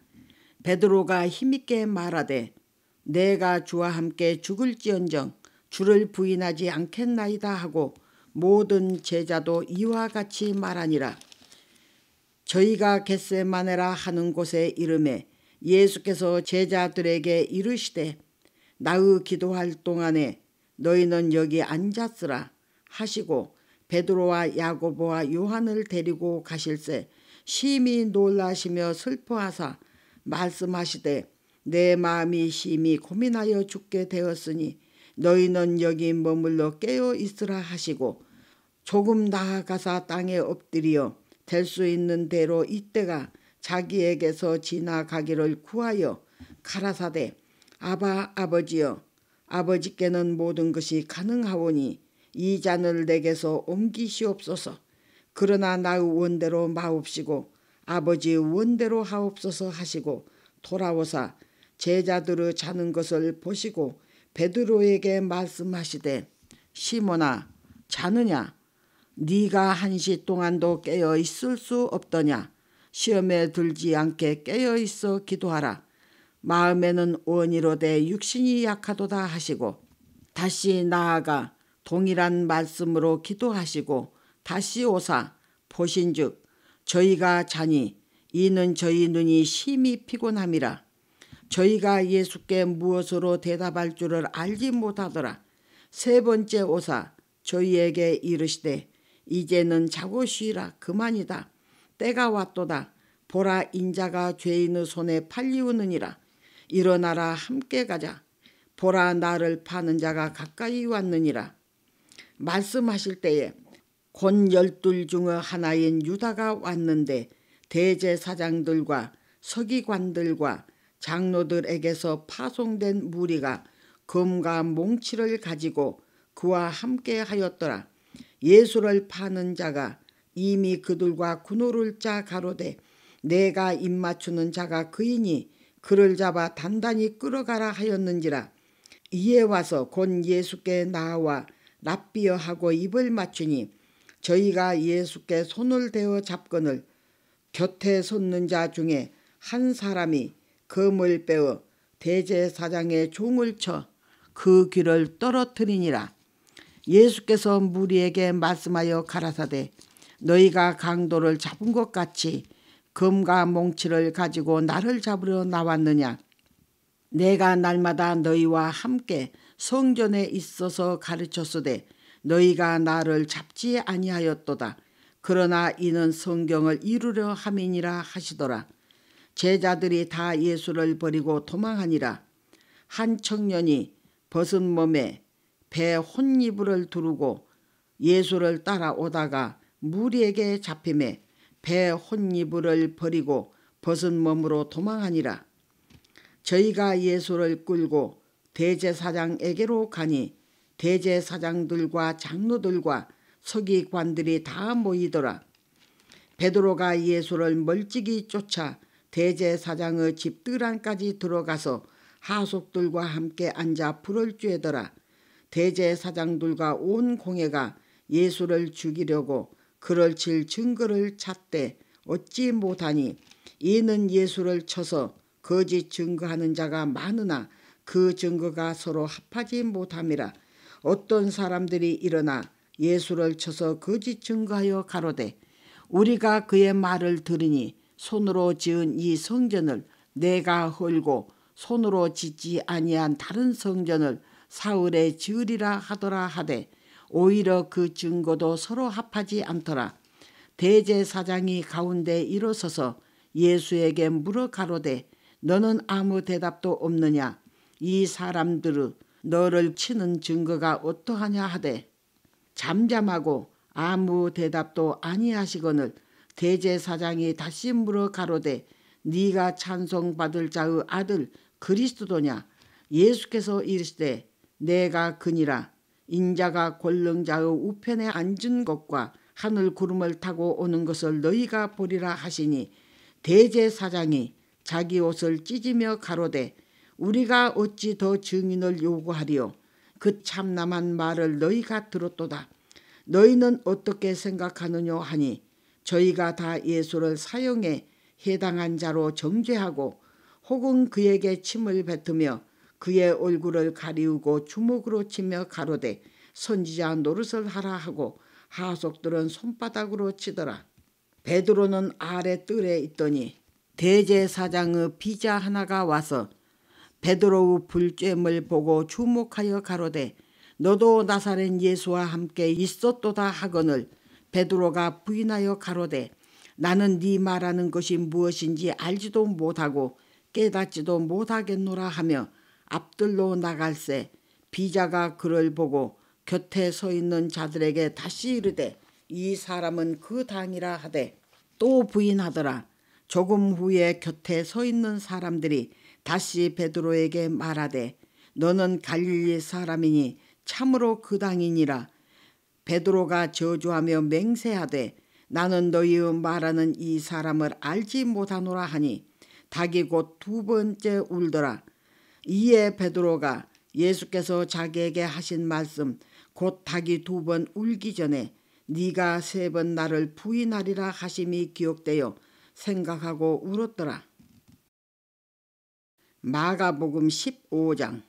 베드로가 힘있게 말하되 내가 주와 함께 죽을지언정 주를 부인하지 않겠나이다 하고 모든 제자도 이와 같이 말하니라. 저희가 겟세마네라 하는 곳에 이르매 예수께서 제자들에게 이르시되 나의 기도할 동안에 너희는 여기 앉았으라 하시고 베드로와 야고보와 요한을 데리고 가실새 심히 놀라시며 슬퍼하사 말씀하시되 내 마음이 심히 고민하여 죽게 되었으니 너희는 여기 머물러 깨어 있으라 하시고 조금 나아가사 땅에 엎드려 될 수 있는 대로 이때가 자기에게서 지나가기를 구하여 가라사대 아바 아버지여 아버지께는 모든 것이 가능하오니 이 잔을 내게서 옮기시옵소서. 그러나 나의 원대로 마옵시고 아버지의 원대로 하옵소서 하시고 돌아오사 제자들의 자는 것을 보시고 베드로에게 말씀하시되 시몬아 자느냐 네가 1시 동안도 깨어 있을 수 없더냐. 시험에 들지 않게 깨어 있어 기도하라. 마음에는 원이로되 육신이 약하도다 하시고 다시 나아가 동일한 말씀으로 기도하시고 다시 오사 보신즉 저희가 자니 이는 저희 눈이 심히 피곤함이라. 저희가 예수께 무엇으로 대답할 줄을 알지 못하더라. 3번째 오사 저희에게 이르시되 이제는 자고 쉬라. 그만이다. 때가 왔도다. 보라 인자가 죄인의 손에 팔리우느니라. 일어나라 함께 가자. 보라 나를 파는 자가 가까이 왔느니라. 말씀하실 때에 곧 12 중의 하나인 유다가 왔는데 대제사장들과 서기관들과 장로들에게서 파송된 무리가 금과 몽치를 가지고 그와 함께 하였더라. 예수를 파는 자가 이미 그들과 군호를 짜 가로되 내가 입맞추는 자가 그이니 그를 잡아 단단히 끌어가라 하였는지라. 이에 와서 곧 예수께 나와 랍비어하고 입을 맞추니 저희가 예수께 손을 대어 잡거늘 곁에 섰는 자 중에 한 사람이 검을 빼어 대제사장의 종을 쳐 그 귀를 떨어뜨리니라. 예수께서 무리에게 말씀하여 가라사대 너희가 강도를 잡은 것 같이 검과 몽치를 가지고 나를 잡으러 나왔느냐. 내가 날마다 너희와 함께 성전에 있어서 가르쳤으되 너희가 나를 잡지 아니하였도다. 그러나 이는 성경을 이루려 함이니라 하시더라. 제자들이 다 예수를 버리고 도망하니라. 한 청년이 벗은 몸에 배 혼이불을 두르고 예수를 따라오다가 무리에게 잡힘에 배 혼이불을 버리고 벗은 몸으로 도망하니라. 저희가 예수를 끌고 대제사장에게로 가니 대제사장들과 장로들과 서기관들이 다 모이더라. 베드로가 예수를 멀찍이 쫓아 대제사장의 집들 안까지 들어가서 하속들과 함께 앉아 불을 쬐더라. 대제사장들과 온 공회가 예수를 죽이려고 그를 칠 증거를 찾되 얻지 못하니 이는 예수를 쳐서 거짓 증거하는 자가 많으나 그 증거가 서로 합하지 못함이라. 어떤 사람들이 일어나 예수를 쳐서 거짓 증거하여 가로되 우리가 그의 말을 들으니 손으로 지은 이 성전을 내가 헐고 손으로 짓지 아니한 다른 성전을 사흘에 지으리라 하더라 하되 오히려 그 증거도 서로 합하지 않더라. 대제사장이 가운데 일어서서 예수에게 물어 가로되 너는 아무 대답도 없느냐. 이 사람들은 너를 치는 증거가 어떠하냐 하되 잠잠하고 아무 대답도 아니하시거늘 대제사장이 다시 물어 가로되 네가 찬송받을 자의 아들 그리스도냐. 예수께서 이르시되 내가 그니라. 인자가 권능자의 우편에 앉은 것과 하늘 구름을 타고 오는 것을 너희가 보리라 하시니 대제사장이 자기 옷을 찢으며 가로되 우리가 어찌 더 증인을 요구하리요. 그 참남한 말을 너희가 들었도다. 너희는 어떻게 생각하느냐 하니 저희가 다 예수를 사형에 해당한 자로 정죄하고 혹은 그에게 침을 뱉으며 그의 얼굴을 가리우고 주먹으로 치며 가로되 선지자 노릇을 하라 하고 하속들은 손바닥으로 치더라. 베드로는 아래 뜰에 있더니 대제사장의 비자 하나가 와서 베드로의 불쬐음을 보고 주목하여 가로되 너도 나사렛 예수와 함께 있었도다 하거늘 베드로가 부인하여 가로되 나는 네 말하는 것이 무엇인지 알지도 못하고 깨닫지도 못하겠노라 하며 앞들로 나갈새 비자가 그를 보고 곁에 서 있는 자들에게 다시 이르되 이 사람은 그 당이라 하되 또 부인하더라. 조금 후에 곁에 서 있는 사람들이 다시 베드로에게 말하되 너는 갈릴리 사람이니 참으로 그 당이니라. 베드로가 저주하며 맹세하되 나는 너희의 말하는 이 사람을 알지 못하노라 하니 닭이 곧 두 번째 울더라. 이에 베드로가 예수께서 자기에게 하신 말씀 곧 닭이 두 번 울기 전에 네가 세 번 나를 부인하리라 하심이 기억되어 생각하고 울었더라. 마가복음 15장.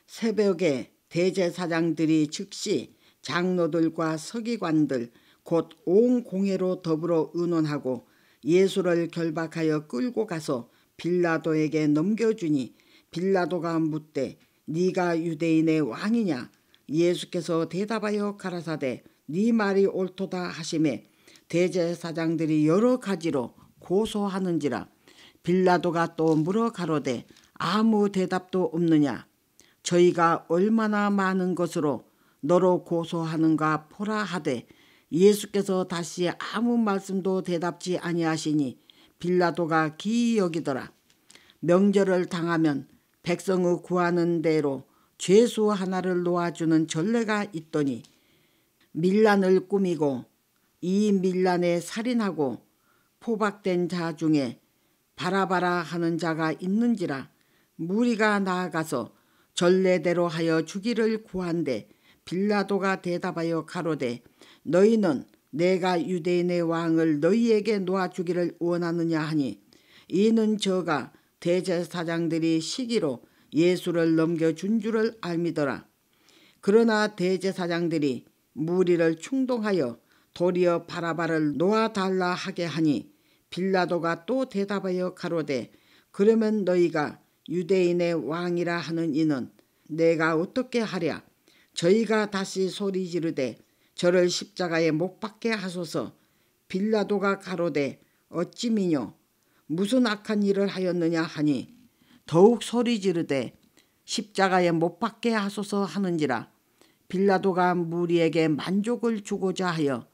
새벽에 대제사장들이 즉시 장로들과 서기관들 곧 온 공회로 더불어 의논하고 예수를 결박하여 끌고 가서 빌라도에게 넘겨주니 빌라도가 묻되 네가 유대인의 왕이냐? 예수께서 대답하여 가라사대 네 말이 옳도다 하시매 대제사장들이 여러 가지로 고소하는지라. 빌라도가 또 물어 가로되 아무 대답도 없느냐? 저희가 얼마나 많은 것으로 너로 고소하는가 보라 하되 예수께서 다시 아무 말씀도 대답지 아니하시니 빌라도가 기이 여기더라. 명절을 당하면 백성의 구하는 대로 죄수 하나를 놓아주는 전례가 있더니 밀란을 꾸미고 이 밀란에 살인하고 포박된 자 중에 바라바라 하는 자가 있는지라. 무리가 나아가서 전례대로 하여 주기를 구한데 빌라도가 대답하여 가로되 너희는 내가 유대인의 왕을 너희에게 놓아주기를 원하느냐 하니 이는 저가 대제사장들이 시기로 예수를 넘겨준 줄을 알미더라. 그러나 대제사장들이 무리를 충동하여 도리어 바라바를 놓아달라 하게 하니 빌라도가 또 대답하여 가로되 그러면 너희가 유대인의 왕이라 하는 이는 내가 어떻게 하랴? 저희가 다시 소리 지르되 저를 십자가에 못 박게 하소서. 빌라도가 가로되 어찌 미뇨? 무슨 악한 일을 하였느냐 하니 더욱 소리 지르되 십자가에 못 박게 하소서 하는지라. 빌라도가 무리에게 만족을 주고자 하여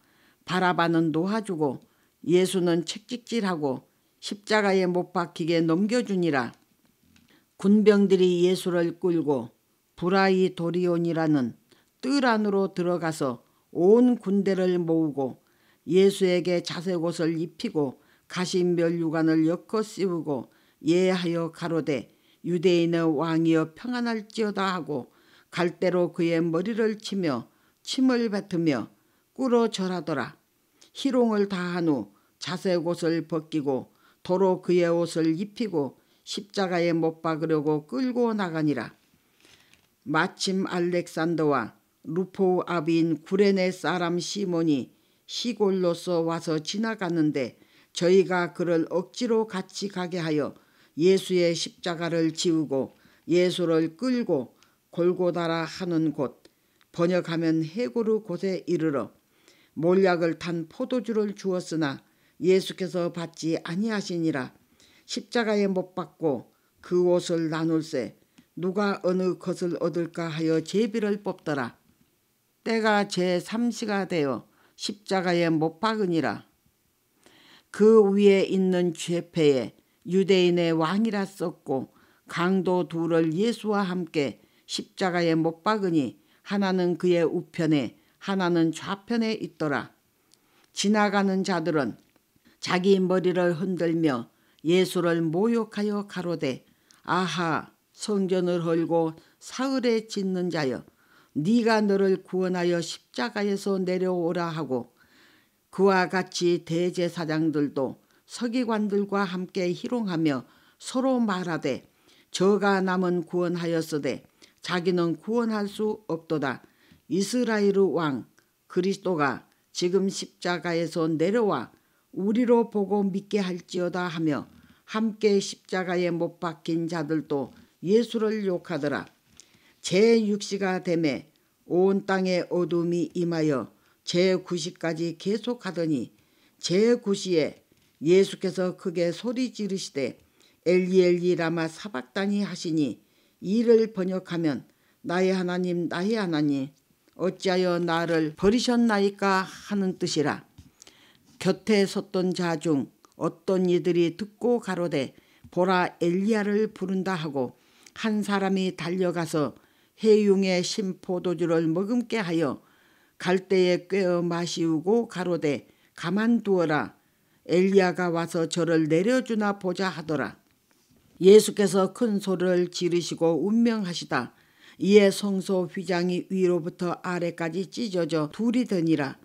바라바는 놓아주고 예수는 채찍질하고 십자가에 못 박히게 넘겨주니라. 군병들이 예수를 끌고 브라이도리온이라는 뜰 안으로 들어가서 온 군대를 모으고 예수에게 자색옷을 입히고 가신 면류관을 엮어 씌우고 예하여 가로되 유대인의 왕이여 평안할지어다 하고 갈대로 그의 머리를 치며 침을 뱉으며 꿇어 절하더라. 희롱을 다한 후 자색옷을 벗기고 도로 그의 옷을 입히고 십자가에 못 박으려고 끌고 나가니라. 마침 알렉산더와 루포 아비인 구레네 사람 시몬이 시골로서 와서 지나갔는데 저희가 그를 억지로 같이 가게 하여 예수의 십자가를 지우고 예수를 끌고 골고다라 하는 곳 번역하면 해고르 곳에 이르러 몰약을 탄 포도주를 주었으나 예수께서 받지 아니하시니라. 십자가에 못 박고 그 옷을 나눌세 누가 어느 것을 얻을까 하여 제비를 뽑더라. 때가 제3시가 되어 십자가에 못 박으니라. 그 위에 있는 죄패에 유대인의 왕이라 썼고 강도 둘을 예수와 함께 십자가에 못 박으니 하나는 그의 우편에 하나는 좌편에 있더라. 지나가는 자들은 자기 머리를 흔들며 예수를 모욕하여 가로되 아하 성전을 헐고 사흘에 짓는 자여 네가 너를 구원하여 십자가에서 내려오라 하고 그와 같이 대제사장들도 서기관들과 함께 희롱하며 서로 말하되 저가 남은 구원하였으되 자기는 구원할 수 없도다. 이스라엘의 왕 그리스도가 지금 십자가에서 내려와 우리로 보고 믿게 할지어다 하며 함께 십자가에 못 박힌 자들도 예수를 욕하더라. 제6시가 되매 온 땅에 어둠이 임하여 제9시까지 계속하더니 제9시에 예수께서 크게 소리 지르시되 엘리 엘리 라마 사박다니 하시니 이를 번역하면 나의 하나님 나의 하나님 어찌하여 나를 버리셨나이까 하는 뜻이라. 곁에 섰던 자 중 어떤 이들이 듣고 가로되 보라 엘리야를 부른다 하고 한 사람이 달려가서 해융의 신포도주를 머금게 하여 갈대에 꿰어 마시우고 가로되 가만두어라. 엘리야가 와서 저를 내려주나 보자 하더라. 예수께서 큰 소리를 지르시고 운명하시다. 이에 성소 휘장이 위로부터 아래까지 찢어져 둘이 되니라.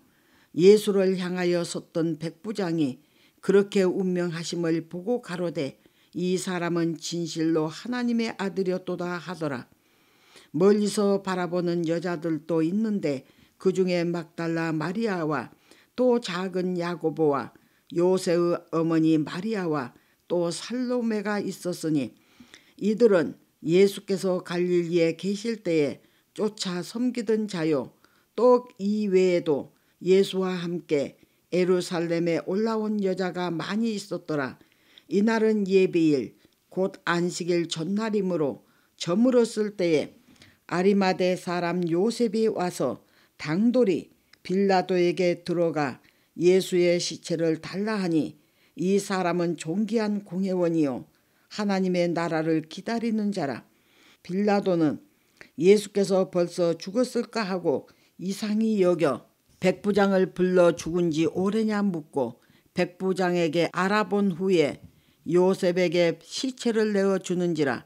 예수를 향하여 섰던 백부장이 그렇게 운명하심을 보고 가로되 이 사람은 진실로 하나님의 아들이었도다 하더라. 멀리서 바라보는 여자들도 있는데 그 중에 막달라 마리아와 또 작은 야고보와 요새의 어머니 마리아와 또 살로메가 있었으니 이들은 예수께서 갈릴리에 계실 때에 쫓아 섬기던 자요. 또 이 외에도 예수와 함께 예루살렘에 올라온 여자가 많이 있었더라. 이날은 예비일 곧 안식일 전날이므로 저물었을 때에 아리마대 사람 요셉이 와서 당돌이 빌라도에게 들어가 예수의 시체를 달라 하니 이 사람은 존귀한 공회원이요 하나님의 나라를 기다리는 자라. 빌라도는 예수께서 벌써 죽었을까 하고 이상히 여겨 백부장을 불러 죽은 지 오래냐 묻고 백부장에게 알아본 후에 요셉에게 시체를 내어주는지라.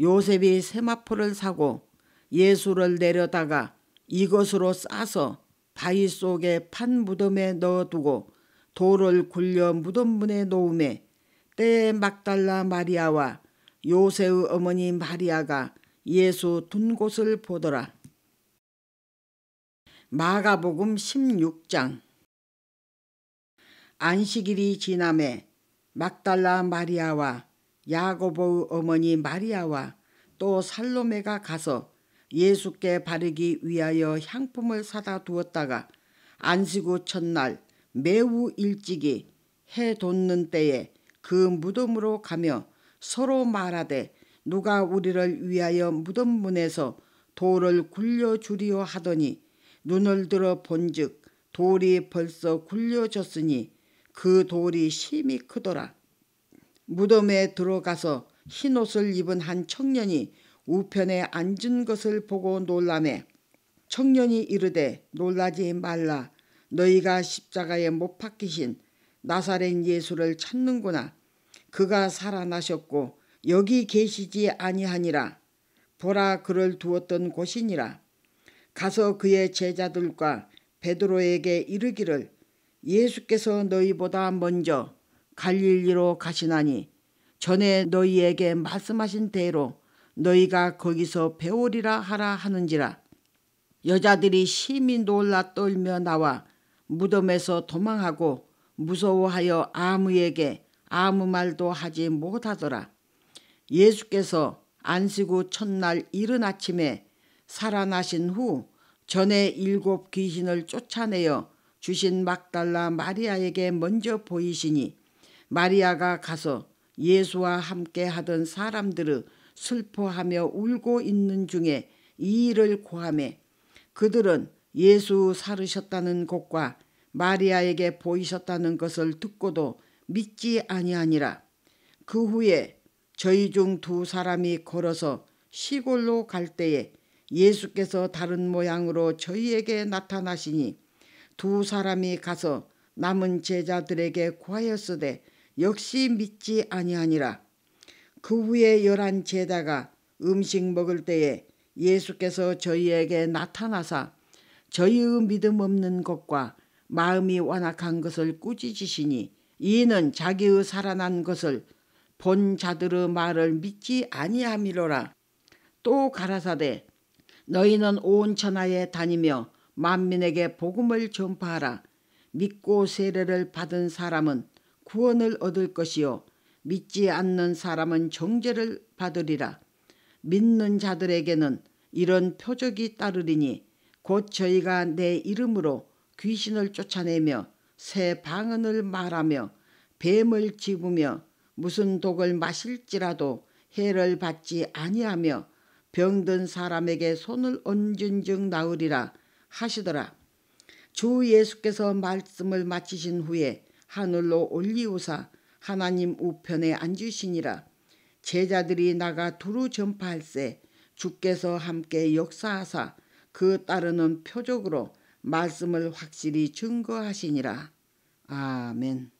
요셉이 세마포를 사고 예수를 내려다가 이것으로 싸서 바위 속에 판 무덤에 넣어두고 돌을 굴려 무덤문에 놓음에 때에 막달라 마리아와 요새의 어머니 마리아가 예수 둔 곳을 보더라. 마가복음 16장. 안식일이 지남에 막달라 마리아와 야고보의 어머니 마리아와 또 살로메가 가서 예수께 바르기 위하여 향품을 사다 두었다가 안식 후 첫날 매우 일찍이 해 돋는 때에 그 무덤으로 가며 서로 말하되 누가 우리를 위하여 무덤 문에서 돌을 굴려주리요 하더니 눈을 들어 본즉 돌이 벌써 굴려졌으니 그 돌이 심히 크더라. 무덤에 들어가서 흰옷을 입은 한 청년이 우편에 앉은 것을 보고 놀라매 청년이 이르되 놀라지 말라. 너희가 십자가에 못 박히신 나사렛 예수를 찾는구나. 그가 살아나셨고 여기 계시지 아니하니라. 보라 그를 두었던 곳이니라. 가서 그의 제자들과 베드로에게 이르기를 예수께서 너희보다 먼저 갈릴리로 가시나니 전에 너희에게 말씀하신 대로 너희가 거기서 배우리라 하라 하는지라. 여자들이 심히 놀라 떨며 나와 무덤에서 도망하고 무서워하여 아무에게 아무 말도 하지 못하더라. 예수께서 안식 후 첫날 이른 아침에 살아나신 후 전에 7 귀신을 쫓아내어 주신 막달라 마리아에게 먼저 보이시니 마리아가 가서 예수와 함께 하던 사람들을 슬퍼하며 울고 있는 중에 이 일을 고하매 그들은 예수 살으셨다는 것과 마리아에게 보이셨다는 것을 듣고도 믿지 아니하니라. 그 후에 저희 중 2 사람이 걸어서 시골로 갈 때에 예수께서 다른 모양으로 저희에게 나타나시니 2 사람이 가서 남은 제자들에게 고하였으되 역시 믿지 아니하니라. 그 후에 11 제자가 음식 먹을 때에 예수께서 저희에게 나타나사 저희의 믿음 없는 것과 마음이 완악한 것을 꾸짖으시니 이는 자기의 살아난 것을 본 자들의 말을 믿지 아니함이로라. 또 가라사대 너희는 온 천하에 다니며 만민에게 복음을 전파하라. 믿고 세례를 받은 사람은 구원을 얻을 것이요 믿지 않는 사람은 정죄를 받으리라. 믿는 자들에게는 이런 표적이 따르리니 곧 저희가 내 이름으로 귀신을 쫓아내며 새 방언을 말하며 뱀을 집으며 무슨 독을 마실지라도 해를 받지 아니하며 병든 사람에게 손을 얹은 즉 나으리라 하시더라. 주 예수께서 말씀을 마치신 후에 하늘로 올리우사 하나님 우편에 앉으시니라. 제자들이 나가 두루 전파할세 주께서 함께 역사하사 그 따르는 표적으로 말씀을 확실히 증거하시니라. 아멘.